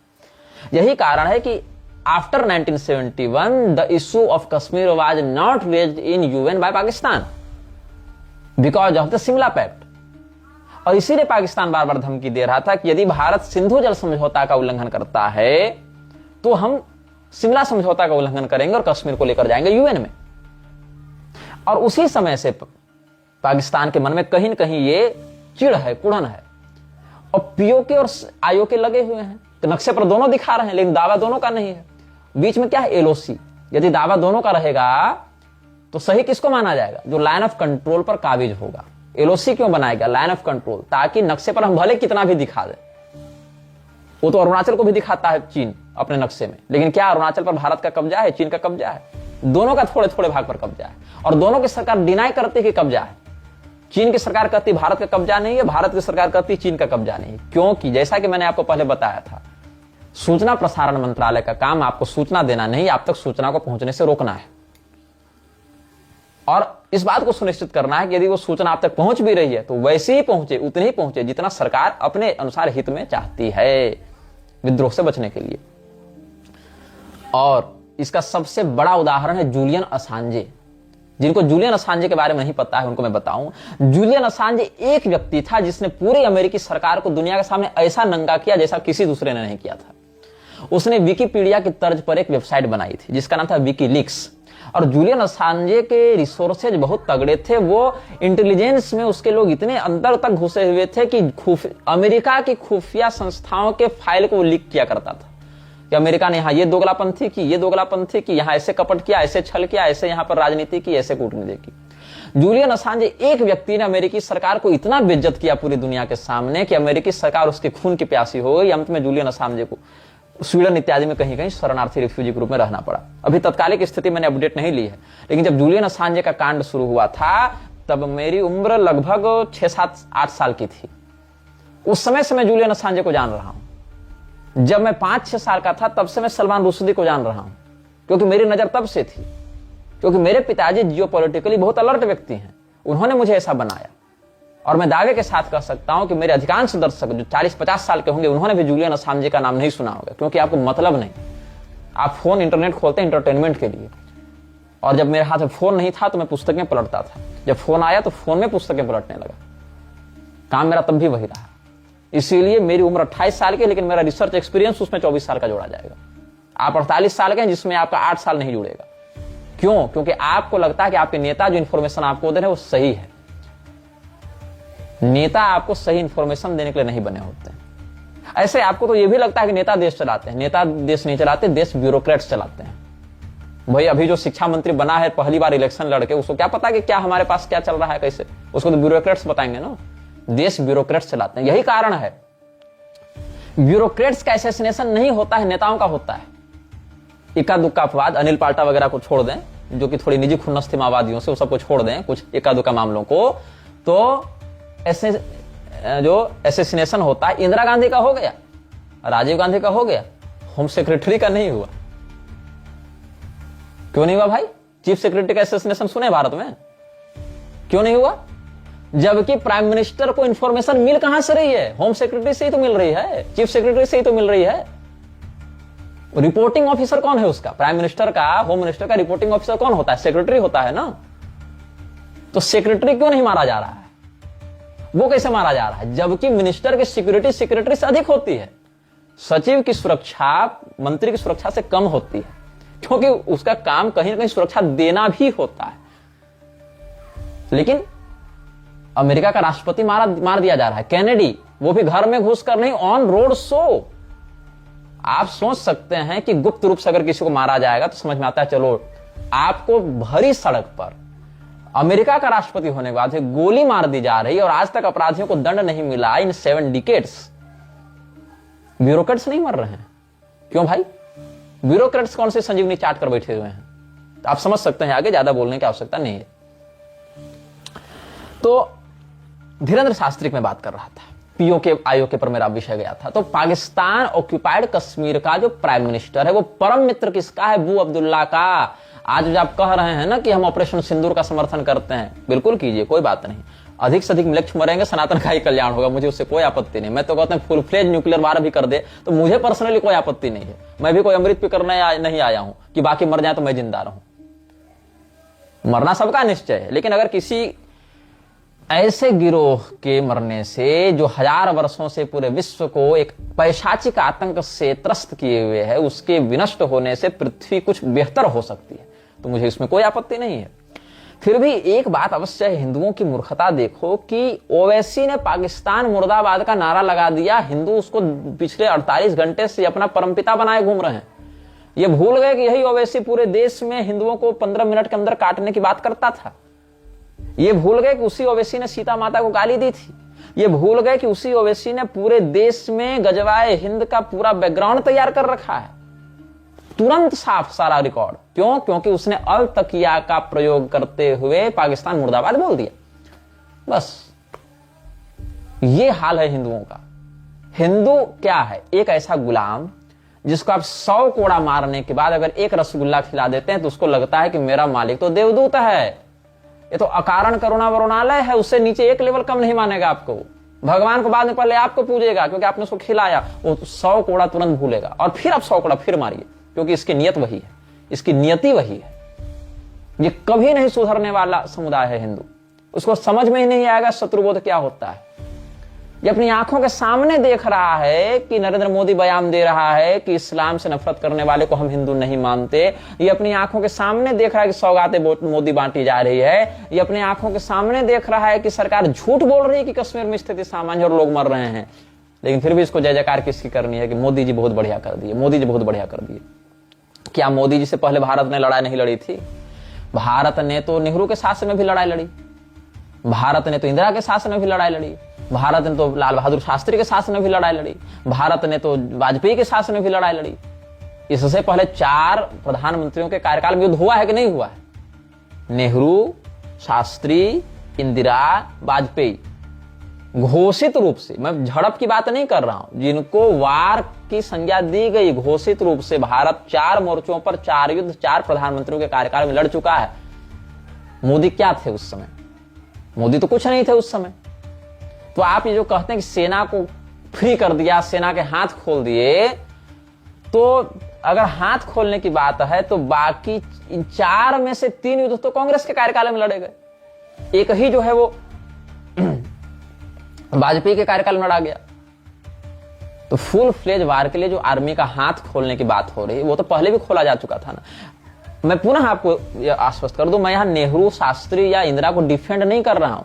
यही कारण है कि after 1971 the issue of Kashmir was not raised in UN by Pakistan because of the Shimla pact. और इसीलिए पाकिस्तान बार बार धमकी दे रहा था कि यदि भारत सिंधु जल समझौता का उल्लंघन करता है तो हम शिमला समझौता का उल्लंघन करेंगे और कश्मीर को लेकर जाएंगे यूएन में। और उसी समय से पाकिस्तान के मन में कहीं न कहीं ये चिढ़ है, कुड़न है। और पीओके और आईओके लगे हुए हैं, तो नक्शे पर दोनों दिखा रहे हैं लेकिन दावा दोनों का नहीं है। बीच में क्या है? एलओसी। यदि दावा दोनों का रहेगा तो सही किसको माना जाएगा? जो लाइन ऑफ कंट्रोल पर काबिज होगा। एलओसी क्यों बनाएगा? लाइन ऑफ कंट्रोल, ताकि नक्शे पर हम भले कितना भी दिखा दे। वो तो अरुणाचल को भी दिखाता है चीन अपने नक्शे में, लेकिन क्या अरुणाचल पर भारत का कब्जा है? चीन का कब्जा है? दोनों का थोड़े थोड़े भाग पर कब्जा है। और दोनों की सरकार डिनाई करती कि कब्जा है। चीन की सरकार कहती भारत का कब्जा नहीं है, भारत की सरकार कहती चीन का कब्जा नहीं है। क्योंकि जैसा कि मैंने आपको पहले बताया था, सूचना प्रसारण मंत्रालय का काम आपको सूचना देना नहीं, आप तक सूचना को पहुंचने से रोकना है। और इस बात को सुनिश्चित करना है कि यदि वो सूचना आप तक पहुंच भी रही है तो वैसे ही पहुंचे, उतनी ही पहुंचे जितना सरकार अपने अनुसार हित में चाहती है, विद्रोह से बचने के लिए। और इसका सबसे बड़ा उदाहरण है जूलियन असांजे। जिनको जूलियन असांजे के बारे में नहीं पता है उनको मैं बताऊं, जूलियन असांजे एक व्यक्ति था जिसने पूरी अमेरिकी सरकार को दुनिया के सामने ऐसा नंगा किया जैसा किसी दूसरे ने नहीं किया था। उसने विकिपीडिया की तर्ज पर एक वेबसाइट बनाई थी जिसका नाम था विकीलीक्स। और जूलियन असांजे के रिसोर्सेज बहुत तगड़े थे। वो इंटेलिजेंस में उसके लोग इतने अंदर तक घुसे हुए थे कि अमेरिका की खुफिया संस्थाओं के फाइल को लीक किया करता था कि अमेरिका ने यहाँ ये दोगलापंथी की, ये दोगलापंथी की, यहाँ ऐसे कपट किया, ऐसे छल किया, ऐसे यहाँ पर राजनीति की, ऐसे कूटनीति की। जूलियन असांजे एक व्यक्ति ने अमेरिकी सरकार को इतना बेइज्जत किया पूरी दुनिया के सामने कि अमेरिकी सरकार उसके खून की प्यासी हो गई। अंत में जूलियन असांजे को स्वीडन इत्यादि में कहीं कहीं शरणार्थी रिफ्यूजी ग्रुप में रहना पड़ा। अभी तत्कालिक स्थिति मैंने अपडेट नहीं ली है, लेकिन जब जूलियन असांजे का कांड शुरू हुआ था तब मेरी उम्र लगभग 6-7-8 साल की थी। उस समय से मैं जूलियन असांजे को जान रहा हूं। जब मैं 5-6 साल का था तब से मैं सलमान रुश्दी को जान रहा हूं, क्योंकि मेरी नजर तब से थी, क्योंकि मेरे पिताजी जियोपॉलिटिकली बहुत अलर्ट व्यक्ति हैं। उन्होंने मुझे ऐसा बनाया, और मैं दावे के साथ कह सकता हूं कि मेरे अधिकांश दर्शक जो 40-50 साल के होंगे उन्होंने भी जूलियन असांजे का नाम नहीं सुना होगा, क्योंकि आपको मतलब नहीं। आप फोन इंटरनेट खोलते हैं इंटरटेनमेंट के लिए, और जब मेरे हाथ में फोन नहीं था तो मैं पुस्तकें पलटता था। जब फोन आया तो फोन में पुस्तकें पलटने लगा। काम मेरा तब भी वही रहा। इसीलिए मेरी उम्र 28 साल की, लेकिन मेरा रिसर्च एक्सपीरियंस उसमें 24 साल का जोड़ा जाएगा। आप 48 साल के हैं, जिसमें आपका 8 साल नहीं जुड़ेगा। क्यों? क्योंकि आपको लगता है कि आपके नेता जो इंफॉर्मेशन आपको दे रहे हैं वो सही है। नेता आपको सही इंफॉर्मेशन देने के लिए नहीं बने होते हैं। ऐसे आपको तो ये भी लगता है कि नेता देश चलाते हैं। नेता देश नहीं चलाते, देश ब्यूरोक्रेट्स चलाते हैं। भाई अभी जो शिक्षा मंत्री बना है पहली बार इलेक्शन लड़के, उसको क्या पता कि क्या हमारे पास क्या चल रहा है, कैसे? उसको तो ब्यूरोक्रेट्स बताएंगे ना। देश ब्यूरोक्रेट्स चलाते हैं। यही कारण है ब्यूरोक्रेट्स का असैसिनेशन नहीं होता है, नेताओं का होता है। इक्का दुक्का अपवाद, अनिल पाल्टा वगैरह को छोड़ दें, जो कि थोड़ी निजी खुन्नस थी माओवादियों से, वो सबको छोड़ दें, कुछ इक्का दुक्का मामलों को, तो ऐसे जो असैसिनेशन होता है, इंदिरा गांधी का हो गया, राजीव गांधी का हो गया, होम सेक्रेटरी का नहीं हुआ। क्यों नहीं हुआ भाई? चीफ सेक्रेटरी का असैसिनेशन सुने भारत में? क्यों नहीं हुआ? जबकि प्राइम मिनिस्टर को इंफॉर्मेशन मिल कहां से रही है? होम सेक्रेटरी से ही तो मिल रही है, चीफ सेक्रेटरी से ही तो मिल रही है। रिपोर्टिंग ऑफिसर कौन है उसका? प्राइम मिनिस्टर का, होम मिनिस्टर का रिपोर्टिंग ऑफिसर कौन होता है? सेक्रेटरी होता है ना। तो सेक्रेटरी क्यों नहीं मारा जा रहा है? वो कैसे मारा जा रहा है? जबकि मिनिस्टर की सिक्योरिटी सेक्रेटरी से अधिक होती है। सचिव की सुरक्षा मंत्री की सुरक्षा से कम होती है, क्योंकि उसका काम कहीं ना कहीं सुरक्षा देना भी होता है। लेकिन अमेरिका का राष्ट्रपति मार दिया जा रहा है, केनेडी, वो भी घर में घुसकर नहीं, ऑन रोड शो। आप सोच सकते हैं कि गुप्त रूप से अगर किसी को मारा जाएगा तो समझ में आता है, चलो आपको भरी सड़क पर अमेरिका का राष्ट्रपति होने के बाद गोली मार दी जा रही है, और आज तक अपराधियों को दंड नहीं मिला इन 7 डिकेड्स। ब्यूरोक्रेट्स नहीं मर रहे हैं। क्यों भाई? ब्यूरोक्रेट्स कौन से संजीवनी चाट कर बैठे हुए हैं? आप समझ सकते हैं, आगे ज्यादा बोलने की आवश्यकता नहीं है। तो धीरेन्द्र शास्त्री की मैं बात कर रहा था, पीओके आईओके पर मेरा विषय गया था। तो पाकिस्तान ऑक्यूपाइड कश्मीर का जो प्राइम मिनिस्टर है वो परम मित्र किसका है? अबू अब्दुल्ला का। आज जो आप कह रहे हैं ना कि हम ऑपरेशन सिंदूर का समर्थन करते हैं, बिल्कुल कीजिए, कोई बात नहीं। अधिक से अधिक मिलक्ष मरेंगे, सनातन का ही कल्याण होगा, मुझे उससे कोई आपत्ति नहीं। मैं तो कहता हूं फुल फ्लेज न्यूक्लियर वार भी कर दे तो मुझे पर्सनली कोई आपत्ति नहीं है। मैं भी कोई अमृत पे करने नहीं आया हूं कि बाकी मर जाए तो मैं जिंदा रहूं। मरना सबका निश्चय है, लेकिन अगर किसी ऐसे गिरोह के मरने से जो 1000 वर्षों से पूरे विश्व को एक पैशाचिक आतंक से त्रस्त किए हुए है, उसके विनष्ट होने से पृथ्वी कुछ बेहतर हो सकती है, तो मुझे इसमें कोई आपत्ति नहीं है। फिर भी एक बात अवश्य है, हिंदुओं की मूर्खता देखो कि ओवैसी ने पाकिस्तान मुर्दाबाद का नारा लगा दिया, हिंदू उसको पिछले 48 घंटे से अपना परमपिता बनाए घूम रहे हैं। ये भूल गए कि यही ओवैसी पूरे देश में हिंदुओं को 15 मिनट के अंदर काटने की बात करता था। ये भूल गए कि उसी ओवैसी ने सीता माता को गाली दी थी। ये भूल गए कि उसी ओवैसी ने पूरे देश में गजवाए हिंद का पूरा बैकग्राउंड तैयार कर रखा है, तुरंत साफ सारा रिकॉर्ड। क्यों? क्योंकि उसने अल तकिया का प्रयोग करते हुए पाकिस्तान मुर्दाबाद बोल दिया। बस ये हाल है हिंदुओं का। हिंदू क्या है? एक ऐसा गुलाम जिसको आप 100 कोड़ा मारने के बाद अगर एक रसगुल्ला खिला देते हैं तो उसको लगता है कि मेरा मालिक तो देवदूत है, ये तो अकारण करुणा वरुणालय है, उससे नीचे एक लेवल कम नहीं मानेगा आपको। भगवान को बाद में पहले आपको पूजेगा क्योंकि आपने उसको खिलाया। वो 100 कोड़ा तुरंत भूलेगा और फिर आप 100 कोड़ा फिर मारिए, क्योंकि इसकी नियत वही है, इसकी नियति वही है। ये कभी नहीं सुधरने वाला समुदाय है हिंदू। उसको समझ में ही नहीं आएगा शत्रुबोध क्या होता है। ये अपनी आंखों के सामने देख रहा है कि नरेंद्र मोदी बयान दे रहा है कि इस्लाम से नफरत करने वाले को हम हिंदू नहीं मानते। ये अपनी आंखों के सामने देख रहा है कि सौगातें मोदी बांटी जा रही है। ये अपनी आंखों के सामने देख रहा है कि सरकार झूठ बोल रही है कि कश्मीर में स्थिति सामान्य और लोग मर रहे हैं। लेकिन फिर भी इसको जय जयकार किसकी करनी है कि मोदी जी बहुत बढ़िया कर दिए, मोदी जी बहुत बढ़िया कर दिए। क्या मोदी जी से पहले भारत ने लड़ाई नहीं लड़ी थी? भारत ने तो नेहरू के शासन में भी लड़ाई लड़ी, भारत ने तो इंदिरा के शासन में भी लड़ाई लड़ी। भारत ने तो लाल बहादुर शास्त्री के शासन में भी लड़ाई लड़ी, भारत ने तो वाजपेयी के शासन में भी लड़ाई लड़ी। इससे पहले 4 प्रधानमंत्रियों के कार्यकाल में युद्ध हुआ है कि नहीं हुआ है? नेहरू, शास्त्री, इंदिरा, वाजपेयी। घोषित रूप से, मैं झड़प की बात नहीं कर रहा हूं, जिनको वार की संज्ञा दी गई, घोषित रूप से भारत 4 मोर्चों पर 4 युद्ध 4 प्रधानमंत्रियों के कार्यकाल में लड़ चुका है। मोदी क्या थे उस समय? मोदी तो कुछ नहीं थे उस समय। तो आप ये जो कहते हैं कि सेना को फ्री कर दिया, सेना के हाथ खोल दिए, तो अगर हाथ खोलने की बात है तो बाकी इन 4 में से 3 युद्ध तो कांग्रेस के कार्यकाल में लड़े गए। एक ही जो है वो वाजपेयी के कार्यकाल में लड़ा गया। तो फुल फ्लेज वार के लिए जो आर्मी का हाथ खोलने की बात हो रही है वो तो पहले भी खोला जा चुका था ना। मैं पुनः आपको आश्वस्त कर दूं, मैं यहां नेहरू, शास्त्री या इंदिरा को डिफेंड नहीं कर रहा हूं,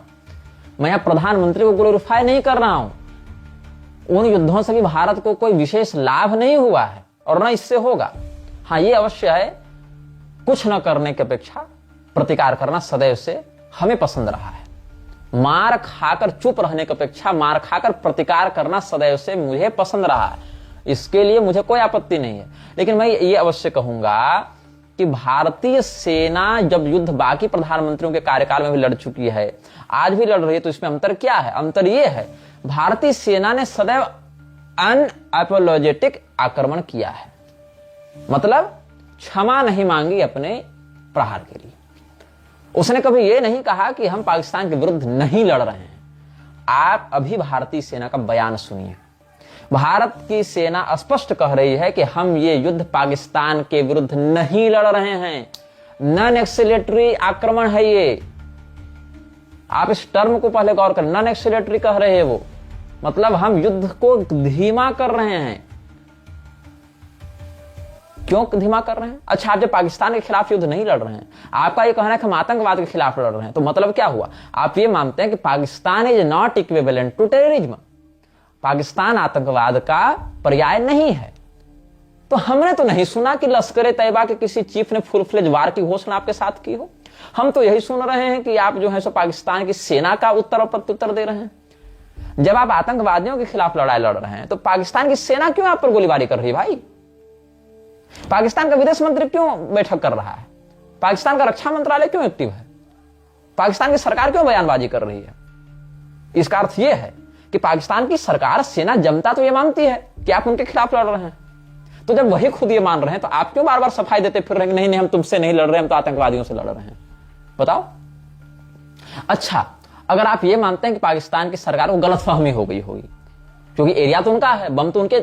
मैं यहां प्रधानमंत्री को ग्लोरीफाई नहीं कर रहा हूं। उन युद्धों से भी भारत को कोई विशेष लाभ नहीं हुआ है और न इससे होगा। हाँ, ये अवश्य है, कुछ न करने की अपेक्षा प्रतिकार करना सदैव से हमें पसंद रहा है। मार खाकर चुप रहने की अपेक्षा मार खाकर प्रतिकार करना सदैव से मुझे पसंद रहा है। इसके लिए मुझे कोई आपत्ति नहीं है। लेकिन मैं ये अवश्य कहूंगा कि भारतीय सेना जब युद्ध बाकी प्रधानमंत्रियों के कार्यकाल में भी लड़ चुकी है, आज भी लड़ रही है, तो इसमें अंतर क्या है? अंतर यह है, भारतीय सेना ने सदैव अनअपोलोजेटिक आक्रमण किया है, मतलब क्षमा नहीं मांगी अपने प्रहार के लिए। उसने कभी यह नहीं कहा कि हम पाकिस्तान के विरुद्ध नहीं लड़ रहे हैं। आप अभी भारतीय सेना का बयान सुनिए। भारत की सेना स्पष्ट कह रही है कि हम ये युद्ध पाकिस्तान के विरुद्ध नहीं लड़ रहे हैं, नॉन एक्सिलेटरी आक्रमण है ये। आप इस टर्म को पहले गौर करें, नॉन एक्सिलेटरी कह रहे हैं वो, मतलब हम युद्ध को धीमा कर रहे हैं। क्यों धीमा कर रहे हैं? अच्छा, आप जब पाकिस्तान के खिलाफ युद्ध नहीं लड़ रहे हैं, आपका ये कहना है कि हम आतंकवाद के खिलाफ लड़ रहे हैं, तो मतलब क्या हुआ? आप ये मानते हैं कि Pakistan is not equivalent to terrorism, Pakistan आतंकवाद का पर्याय नहीं है। तो हमने तो नहीं सुना कि लश्कर तैयबा के किसी चीफ ने फुल फ्लेज वार की घोषणा आपके साथ की हो। हम तो यही सुन रहे हैं कि आप जो है सो पाकिस्तान की सेना का उत्तर और प्रत्युत्तर दे रहे हैं। जब आप आतंकवादियों के खिलाफ लड़ाई लड़ रहे हैं तो पाकिस्तान की सेना क्यों आप पर गोलीबारी कर रही है भाई? पाकिस्तान का विदेश मंत्री क्यों बैठक कर रहा है? पाकिस्तान का रक्षा मंत्रालय क्यों एक्टिव है? पाकिस्तान की सरकार क्यों बयानबाजी कर रही है? इसका अर्थ यह है कि पाकिस्तान की सरकार, सेना, जनता तो यह मानती है कि आप उनके खिलाफ लड़ रहे हैं। तो जब वही खुद ये मान रहे हैं तो आप क्यों बार बार सफाई देते फिर रहे हैं? नहीं नहीं, हम तुमसे नहीं लड़ रहे, हम तो आतंकवादियों से लड़ रहे हैं। बताओ। अच्छा, अगर आप ये मानते हैं कि पाकिस्तान की सरकार को गलतफहमी हो गई होगी, क्योंकि एरिया तो उनका है, बम तो उनके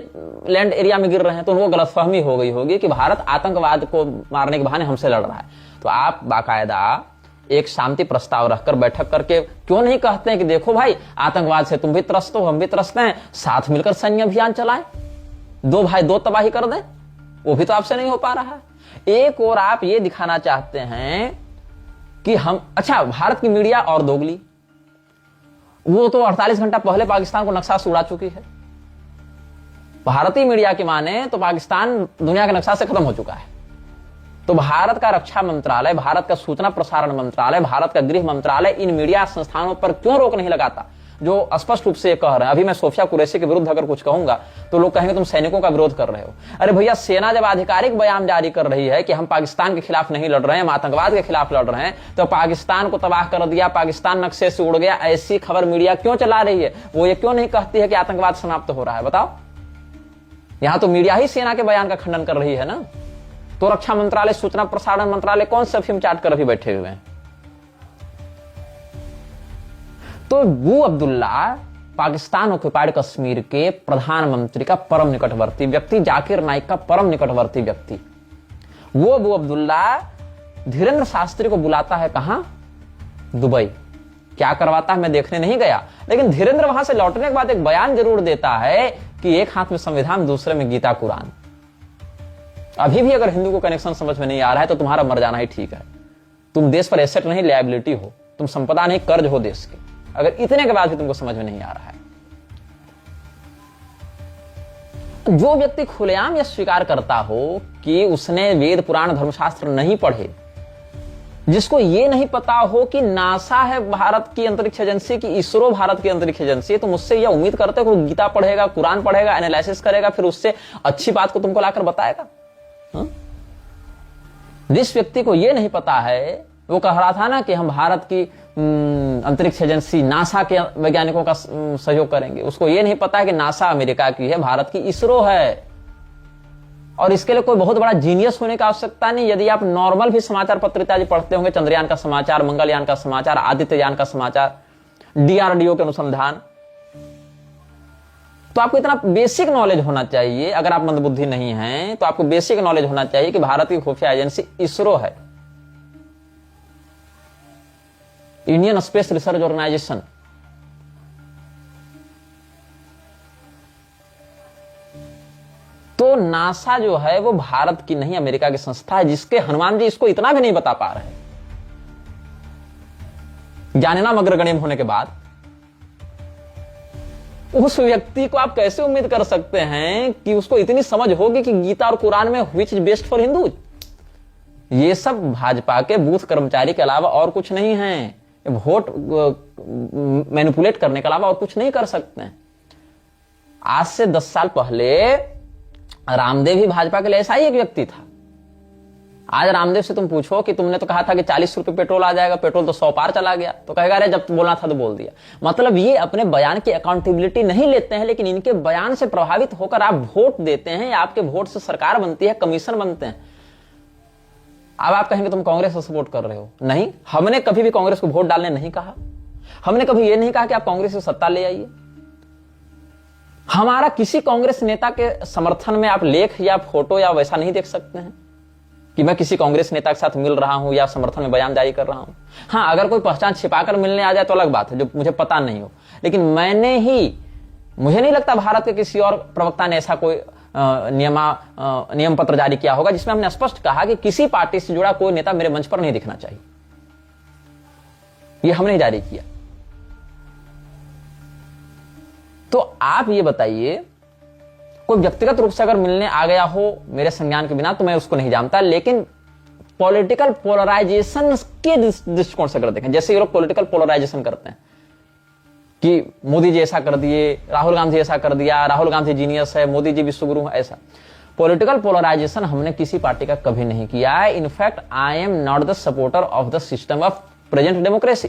लैंड एरिया में गिर रहे हैं, तो उनको गलतफहमी हो गई होगी कि भारत आतंकवाद को मारने के बहाने हमसे लड़ रहा है, तो आप बाकायदा एक शांति प्रस्ताव रखकर बैठक करके क्यों नहीं कहते हैं कि देखो भाई, आतंकवाद से तुम भी त्रस्त हो, हम भी त्रस्त हैं, साथ मिलकर सैन्य अभियान चलाएं, 2 भाई 2 तबाही कर दें? वो भी तो आपसे नहीं हो पा रहा है। एक और आप ये दिखाना चाहते हैं कि हम, अच्छा, भारत की मीडिया और दोगली, वो तो 48 घंटा पहले पाकिस्तान को नक्शा से उड़ा चुकी है। भारतीय मीडिया की माने तो पाकिस्तान दुनिया के नक्शा से खत्म हो चुका है। तो भारत का रक्षा मंत्रालय, भारत का सूचना प्रसारण मंत्रालय, भारत का गृह मंत्रालय इन मीडिया संस्थानों पर क्यों रोक नहीं लगाता, जो स्पष्ट रूप से ये कह रहे हैं? अभी मैं सोफिया कुरैशी के विरुद्ध अगर कुछ कहूंगा तो लोग कहेंगे तुम सैनिकों का विरोध कर रहे हो। अरे भैया, सेना जब आधिकारिक बयान जारी कर रही है कि हम पाकिस्तान के खिलाफ नहीं लड़ रहे हैं, हम आतंकवाद के खिलाफ लड़ रहे हैं, तो पाकिस्तान को तबाह कर दिया, पाकिस्तान नक्शे से उड़ गया, ऐसी खबर मीडिया क्यों चला रही है? वो ये क्यों नहीं कहती है कि आतंकवाद समाप्त हो रहा है? बताओ। यहां तो मीडिया ही सेना के बयान का खंडन कर रही है ना। तो रक्षा मंत्रालय, सूचना प्रसारण मंत्रालय कौन से फिल्म चाट कर अभी बैठे हुए हैं? तो वो अब्दुल्ला, पाकिस्तान ऑक्युपाइड कश्मीर के प्रधानमंत्री का परम निकटवर्ती व्यक्ति, जाकिर नाइक का परम निकटवर्ती व्यक्ति, वो अब्दुल्ला धीरेन्द्र शास्त्री को बुलाता है कहां? दुबई। क्या करवाता है मैं देखने नहीं गया, लेकिन धीरेन्द्र वहां से लौटने के बाद एक बयान जरूर देता है कि एक हाथ में संविधान, दूसरे में गीता कुरान। अभी भी अगर हिंदू को कनेक्शन समझ में नहीं आ रहा है तो तुम्हारा मर जाना ही ठीक है। तुम देश पर एसेट नहीं, लायबिलिटी हो, तुम संपदा नहीं, कर्ज हो देश के। अगर इतने के बाद भी तुमको समझ में नहीं आ रहा है, जो व्यक्ति खुलेआम यह स्वीकार करता हो कि उसने वेद पुराण धर्मशास्त्र नहीं पढ़े, जिसको ये नहीं पता हो कि नासा है भारत की अंतरिक्ष एजेंसी की, इसरो भारत की अंतरिक्ष एजेंसी है, तो मुझसे यह उम्मीद करते हो कि गीता पढ़ेगा, कुरान पढ़ेगा, एनालिसिस करेगा, फिर उससे अच्छी बात को तुमको लाकर बताएगा। जिस व्यक्ति को यह नहीं पता है, वो कह रहा था ना कि हम भारत की अंतरिक्ष एजेंसी नासा के वैज्ञानिकों का सहयोग करेंगे, उसको यह नहीं पता है कि नासा अमेरिका की है, भारत की इसरो है। और इसके लिए कोई बहुत बड़ा जीनियस होने की आवश्यकता नहीं। यदि आप नॉर्मल भी समाचार पत्रिका पढ़ते होंगे, चंद्रयान का समाचार, मंगलयान का समाचार, आदित्ययान का समाचार, डीआरडीओ के अनुसंधान, तो आपको इतना बेसिक नॉलेज होना चाहिए। अगर आप मंदबुद्धि नहीं हैं तो आपको बेसिक नॉलेज होना चाहिए कि भारत की खुफिया एजेंसी इसरो है, इंडियन स्पेस रिसर्च ऑर्गेनाइजेशन। तो नासा जो है वो भारत की नहीं, अमेरिका की संस्था है, जिसके हनुमान जी इसको इतना भी नहीं बता पा रहे, जाने ना अग्रगण्य होने के बाद। उस व्यक्ति को आप कैसे उम्मीद कर सकते हैं कि उसको इतनी समझ होगी कि गीता और कुरान में which is best for Hindu? ये सब भाजपा के बूथ कर्मचारी के अलावा और कुछ नहीं है। वोट मैनिपुलेट करने के अलावा और कुछ नहीं कर सकते हैं। आज से 10 साल पहले रामदेव ही भाजपा के लिए ऐसा ही एक व्यक्ति था। आज रामदेव से तुम पूछो कि तुमने तो कहा था कि 40 रुपए पेट्रोल आ जाएगा, पेट्रोल तो 100 पार चला गया, तो कहेगा अरे जब बोलना था तो बोल दिया। मतलब ये अपने बयान की अकाउंटेबिलिटी नहीं लेते हैं, लेकिन इनके बयान से प्रभावित होकर आप वोट देते हैं, आपके वोट से सरकार बनती है, कमीशन बनते हैं। अब आप कहेंगे तुम कांग्रेस को सपोर्ट कर रहे हो। नहीं, हमने कभी भी कांग्रेस को वोट डालने नहीं कहा। हमने कभी यह नहीं कहा कि आप कांग्रेस से सत्ता ले आइए। हमारा किसी कांग्रेस नेता के समर्थन में आप लेख या फोटो या वैसा नहीं देख सकते हैं कि मैं किसी कांग्रेस नेता के साथ मिल रहा हूं या समर्थन में बयान जारी कर रहा हूं। हां, अगर कोई पहचान छिपाकर मिलने आ जाए तो अलग बात है, जो मुझे पता नहीं हो। लेकिन मुझे नहीं लगता भारत के किसी और प्रवक्ता ने ऐसा कोई नियम पत्र जारी किया होगा जिसमें हमने स्पष्ट कहा कि किसी पार्टी से जुड़ा कोई नेता मेरे मंच पर नहीं दिखना चाहिए। यह हमने जारी किया। तो आप ये बताइए, कोई व्यक्तिगत रूप से अगर मिलने आ गया हो मेरे संज्ञान के बिना तो मैं उसको नहीं जानता, लेकिन पॉलिटिकल पोलराइजेशन के दृष्टिकोण से अगर देखें, जैसे ये लोग पॉलिटिकल पोलराइजेशन करते हैं कि मोदी जी ऐसा कर दिए, राहुल गांधी ऐसा कर दिया, राहुल गांधी जीनियस है, मोदी जी विश्वगुरु है, ऐसा पॉलिटिकल पोलराइजेशन हमने किसी पार्टी का कभी नहीं किया है। In fact I am not the supporter of the system of present democracy,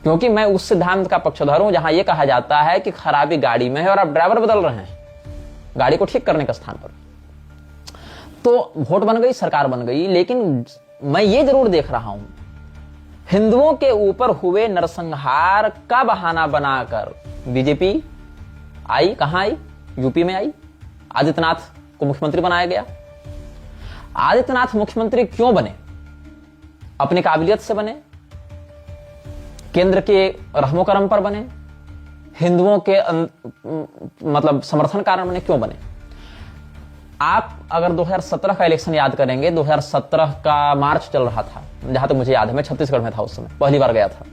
क्योंकि मैं उस सिद्धांत का पक्षधर हूं जहां यह कहा जाता है कि खराबी गाड़ी में है और आप ड्राइवर बदल रहे हैं गाड़ी को ठीक करने के स्थान पर। तो वोट बन गई, सरकार बन गई, लेकिन मैं ये जरूर देख रहा हूं, हिंदुओं के ऊपर हुए नरसंहार का बहाना बनाकर बीजेपी आई। कहां आई? यूपी में आई। आदित्यनाथ को मुख्यमंत्री बनाया गया। आदित्यनाथ मुख्यमंत्री क्यों बने? अपनी काबिलियत से बने, केंद्र के रहमो करम पर बने, हिंदुओं के मतलब समर्थन कारण बने। क्यों बने? आप अगर 2017 का इलेक्शन याद करेंगे, 2017 का मार्च चल रहा था जहां तक मुझे याद है, मैं छत्तीसगढ़ में था उस समय, पहली बार गया था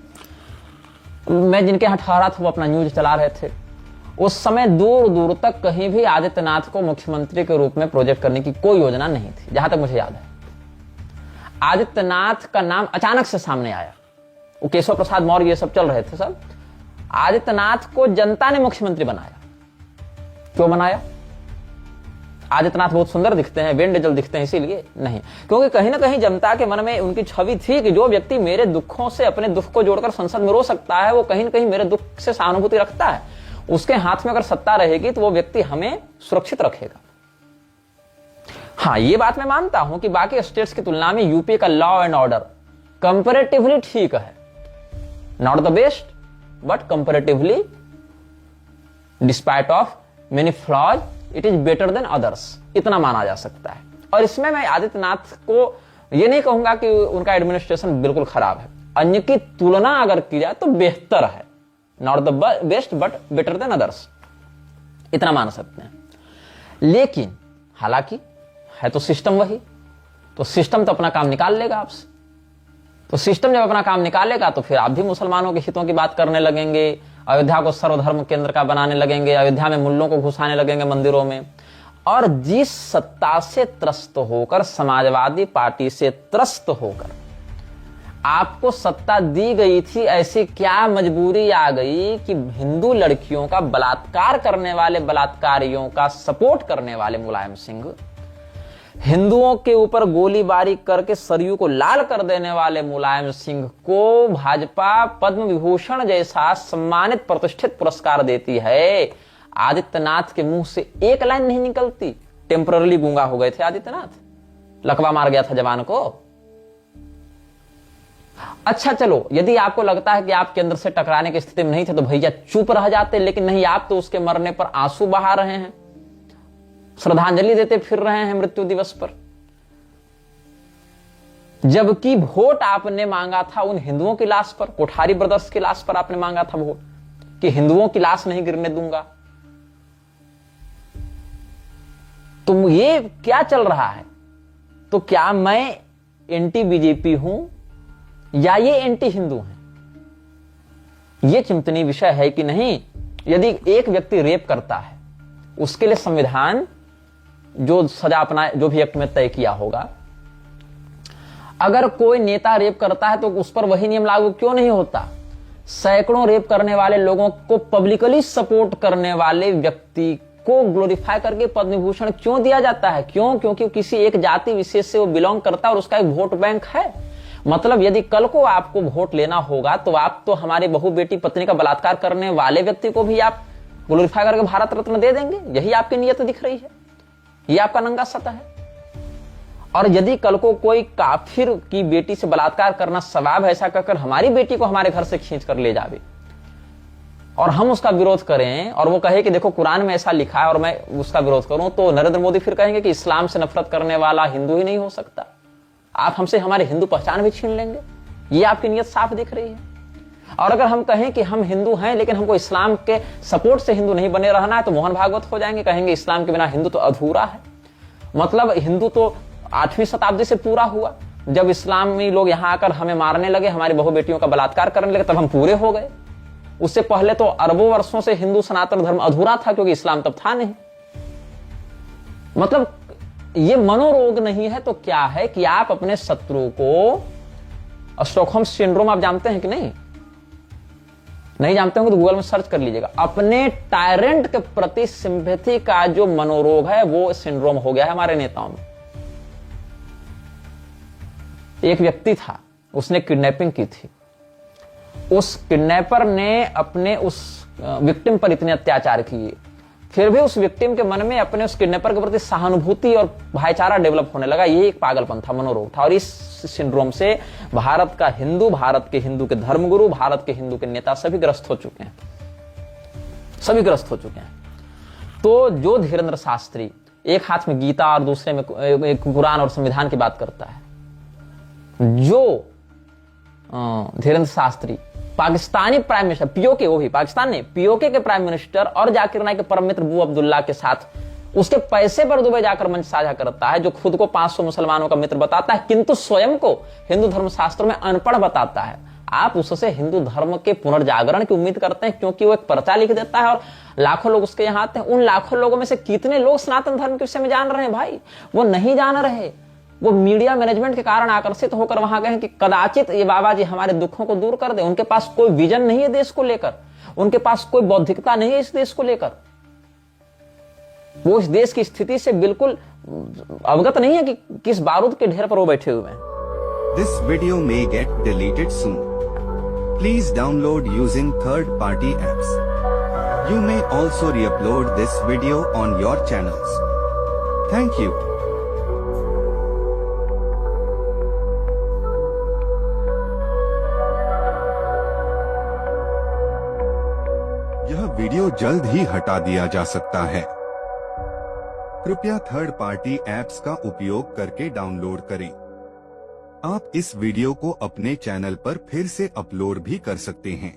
मैं। जिनके यहां ठहरा था वो अपना न्यूज चला रहे थे। उस समय दूर दूर तक कहीं भी आदित्यनाथ को मुख्यमंत्री के रूप में प्रोजेक्ट करने की कोई योजना नहीं थी, जहां तक मुझे याद है। आदित्यनाथ का नाम अचानक से सामने आया, वो केशव प्रसाद मौर्य ये सब चल रहे थे सब। आदित्यनाथ को जनता ने मुख्यमंत्री बनाया। क्यों बनाया? आदित्यनाथ बहुत सुंदर दिखते हैं, वेंडेजल दिखते हैं इसीलिए? नहीं, क्योंकि कहीं ना कहीं जनता के मन में उनकी छवि थी कि जो व्यक्ति मेरे दुखों से अपने दुख को जोड़कर संसद में रो सकता है, वो कहीं ना कहीं मेरे दुख से सहानुभूति रखता है। उसके हाथ में अगर सत्ता रहेगी तो वो व्यक्ति हमें सुरक्षित रखेगा। हाँ, ये बात मैं मानता हूं कि बाकी स्टेट्स की तुलना में यूपी का लॉ एंड ऑर्डर कंपैरेटिवली ठीक है। Not the best but comparatively, despite of many flaws, it is better than others, इतना माना जा सकता है। और इसमें मैं आदित्यनाथ को यह नहीं कहूंगा कि उनका एडमिनिस्ट्रेशन बिल्कुल खराब है। अन्य की तुलना अगर की जाए तो बेहतर है। Not the best but better than others, इतना मान सकते हैं। लेकिन हालांकि है तो सिस्टम वही, तो सिस्टम तो अपना काम निकाल लेगा आपसे। तो सिस्टम जब अपना काम निकालेगा तो फिर आप भी मुसलमानों के हितों की बात करने लगेंगे, अयोध्या को सर्वधर्म केंद्र का बनाने लगेंगे, अयोध्या में मुल्लों को घुसाने लगेंगे मंदिरों में। और जिस सत्ता से त्रस्त होकर, समाजवादी पार्टी से त्रस्त होकर आपको सत्ता दी गई थी, ऐसी क्या मजबूरी आ गई कि हिंदू लड़कियों का बलात्कार करने वाले बलात्कारियों का सपोर्ट करने वाले मुलायम सिंह, हिंदुओं के ऊपर गोलीबारी करके सरयू को लाल कर देने वाले मुलायम सिंह को भाजपा पद्म विभूषण जैसा सम्मानित प्रतिष्ठित पुरस्कार देती है। आदित्यनाथ के मुंह से एक लाइन नहीं निकलती। टेम्पररी गूंगा हो गए थे आदित्यनाथ, लकवा मार गया था जवान को। अच्छा चलो, यदि आपको लगता है कि आप केंद्र से टकराने की स्थिति में नहीं थे तो भैया चुप रह जाते, लेकिन नहीं, आप तो उसके मरने पर आंसू बहा रहे हैं, श्रद्धांजलि देते फिर रहे हैं मृत्यु दिवस पर, जबकि वोट आपने मांगा था उन हिंदुओं की लाश पर, कोठारी ब्रदर्स की लाश पर आपने मांगा था वोट कि हिंदुओं की लाश नहीं गिरने दूंगा। तो ये क्या चल रहा है? तो क्या मैं एंटी बीजेपी हूं या ये एंटी हिंदू हैं? ये चिंतनीय विषय है कि नहीं। यदि एक व्यक्ति रेप करता है, उसके लिए संविधान जो सजा अपना जो भी एक्ट में तय किया होगा, अगर कोई नेता रेप करता है तो उस पर वही नियम लागू क्यों नहीं होता? सैकड़ों रेप करने वाले लोगों को पब्लिकली सपोर्ट करने वाले व्यक्ति को ग्लोरीफाई करके पद्म विभूषण क्यों दिया जाता है? क्यों? क्योंकि किसी एक जाति विशेष से वो बिलोंग करता है और उसका एक वोट बैंक है। मतलब यदि कल को आपको वोट लेना होगा तो आप तो हमारे बहू बेटी पत्नी का बलात्कार करने वाले व्यक्ति को भी आप ग्लोरीफाई करके भारत रत्न दे देंगे। यही आपकी नीयत दिख रही है, ये आपका नंगा सत्य है। और यदि कल को कोई काफिर की बेटी से बलात्कार करना सवाब है, ऐसा कहकर हमारी बेटी को हमारे घर से खींच कर ले जावे और हम उसका विरोध करें और वो कहे कि देखो कुरान में ऐसा लिखा है और मैं उसका विरोध करूं, तो नरेंद्र मोदी फिर कहेंगे कि इस्लाम से नफरत करने वाला हिंदू ही नहीं हो सकता, आप हमसे हमारे हिंदू पहचान भी छीन लेंगे। ये आपकी नीयत साफ दिख रही है। और अगर हम कहें कि हम हिंदू हैं लेकिन हमको इस्लाम के सपोर्ट से हिंदू नहीं बने रहना है, तो मोहन भागवत हो जाएंगे, कहेंगे इस्लाम के बिना हिंदू तो अधूरा है। मतलब हिंदू तो 8वीं शताब्दी से पूरा हुआ, जब इस्लामी लोग यहां आकर हमें मारने लगे, हमारी बहु बेटियों का बलात्कार करने लगे, तब हम पूरे हो गए। उससे पहले तो अरबों वर्षों से हिंदू सनातन धर्म अधूरा था, क्योंकि इस्लाम तब था नहीं। मतलब ये मनोरोग नहीं है तो क्या है कि आप अपने शत्रु को, स्टॉकहोम सिंड्रोम आप जानते हैं कि नहीं? नहीं जानते होंगे तो गूगल में सर्च कर लीजिएगा। अपने टायरेंट के प्रति सिंपैथी का जो मनोरोग है वो सिंड्रोम हो गया है हमारे नेताओं में। एक व्यक्ति था, उसने किडनैपिंग की थी, उस किडनैपर ने अपने उस विक्टिम पर इतने अत्याचार किए, फिर भी उस विक्टिम के मन में अपने उस किडनैपर के प्रति सहानुभूति और भाईचारा डेवलप होने लगा। ये एक पागलपन था, मनोरोग था। और इस सिंड्रोम से भारत का हिंदू, भारत के हिंदू के धर्मगुरु, भारत के हिंदू के नेता सभी ग्रस्त हो चुके हैं, सभी ग्रस्त हो चुके हैं। तो जो धीरेन्द्र शास्त्री एक हाथ में गीता और दूसरे में कुरान और संविधान की बात करता है, जो Dhirendra Shastri Pakistani prime minister PoK, वो भी पाकिस्तान ने पीओके के प्राइम मिनिस्टर और जाकिर नाइक के परम मित्र अबू अब्दुल्ला के साथ उसके पैसे पर दुबई जाकर मंच साझा करता है, जो खुद को 500 मुसलमानों का मित्र बताता है किंतु स्वयं को हिंदू धर्मशास्त्र में अनपढ़ बताता है। आप उससे हिंदू धर्म के पुनर्जागरण की उम्मीद करते हैं, क्योंकि वो एक पर्चा लिख देता है और लाखों लोग उसके यहाँ आते हैं। उन लाखों लोगों में से कितने लोग सनातन धर्म के विषय में जान रहे हैं भाई? वो नहीं जान रहे। वो मीडिया मैनेजमेंट के कारण आकर्षित होकर वहां गए कि कदाचित ये बाबा जी हमारे दुखों को दूर कर दे। उनके पास कोई विजन नहीं है देश को लेकर, उनके पास कोई बौद्धिकता नहीं है इस देश को लेकर। वो इस देश की स्थिति से बिल्कुल अवगत नहीं है कि किस बारूद के ढेर पर वो बैठे हुए हैं। This video may get deleted soon. Please download using third party apps. You may also re-upload this video on your channels. Thank you. यह वीडियो जल्द ही हटा दिया जा सकता है। कृपया थर्ड पार्टी ऐप्स का उपयोग करके डाउनलोड करें। आप इस वीडियो को अपने चैनल पर फिर से अपलोड भी कर सकते हैं।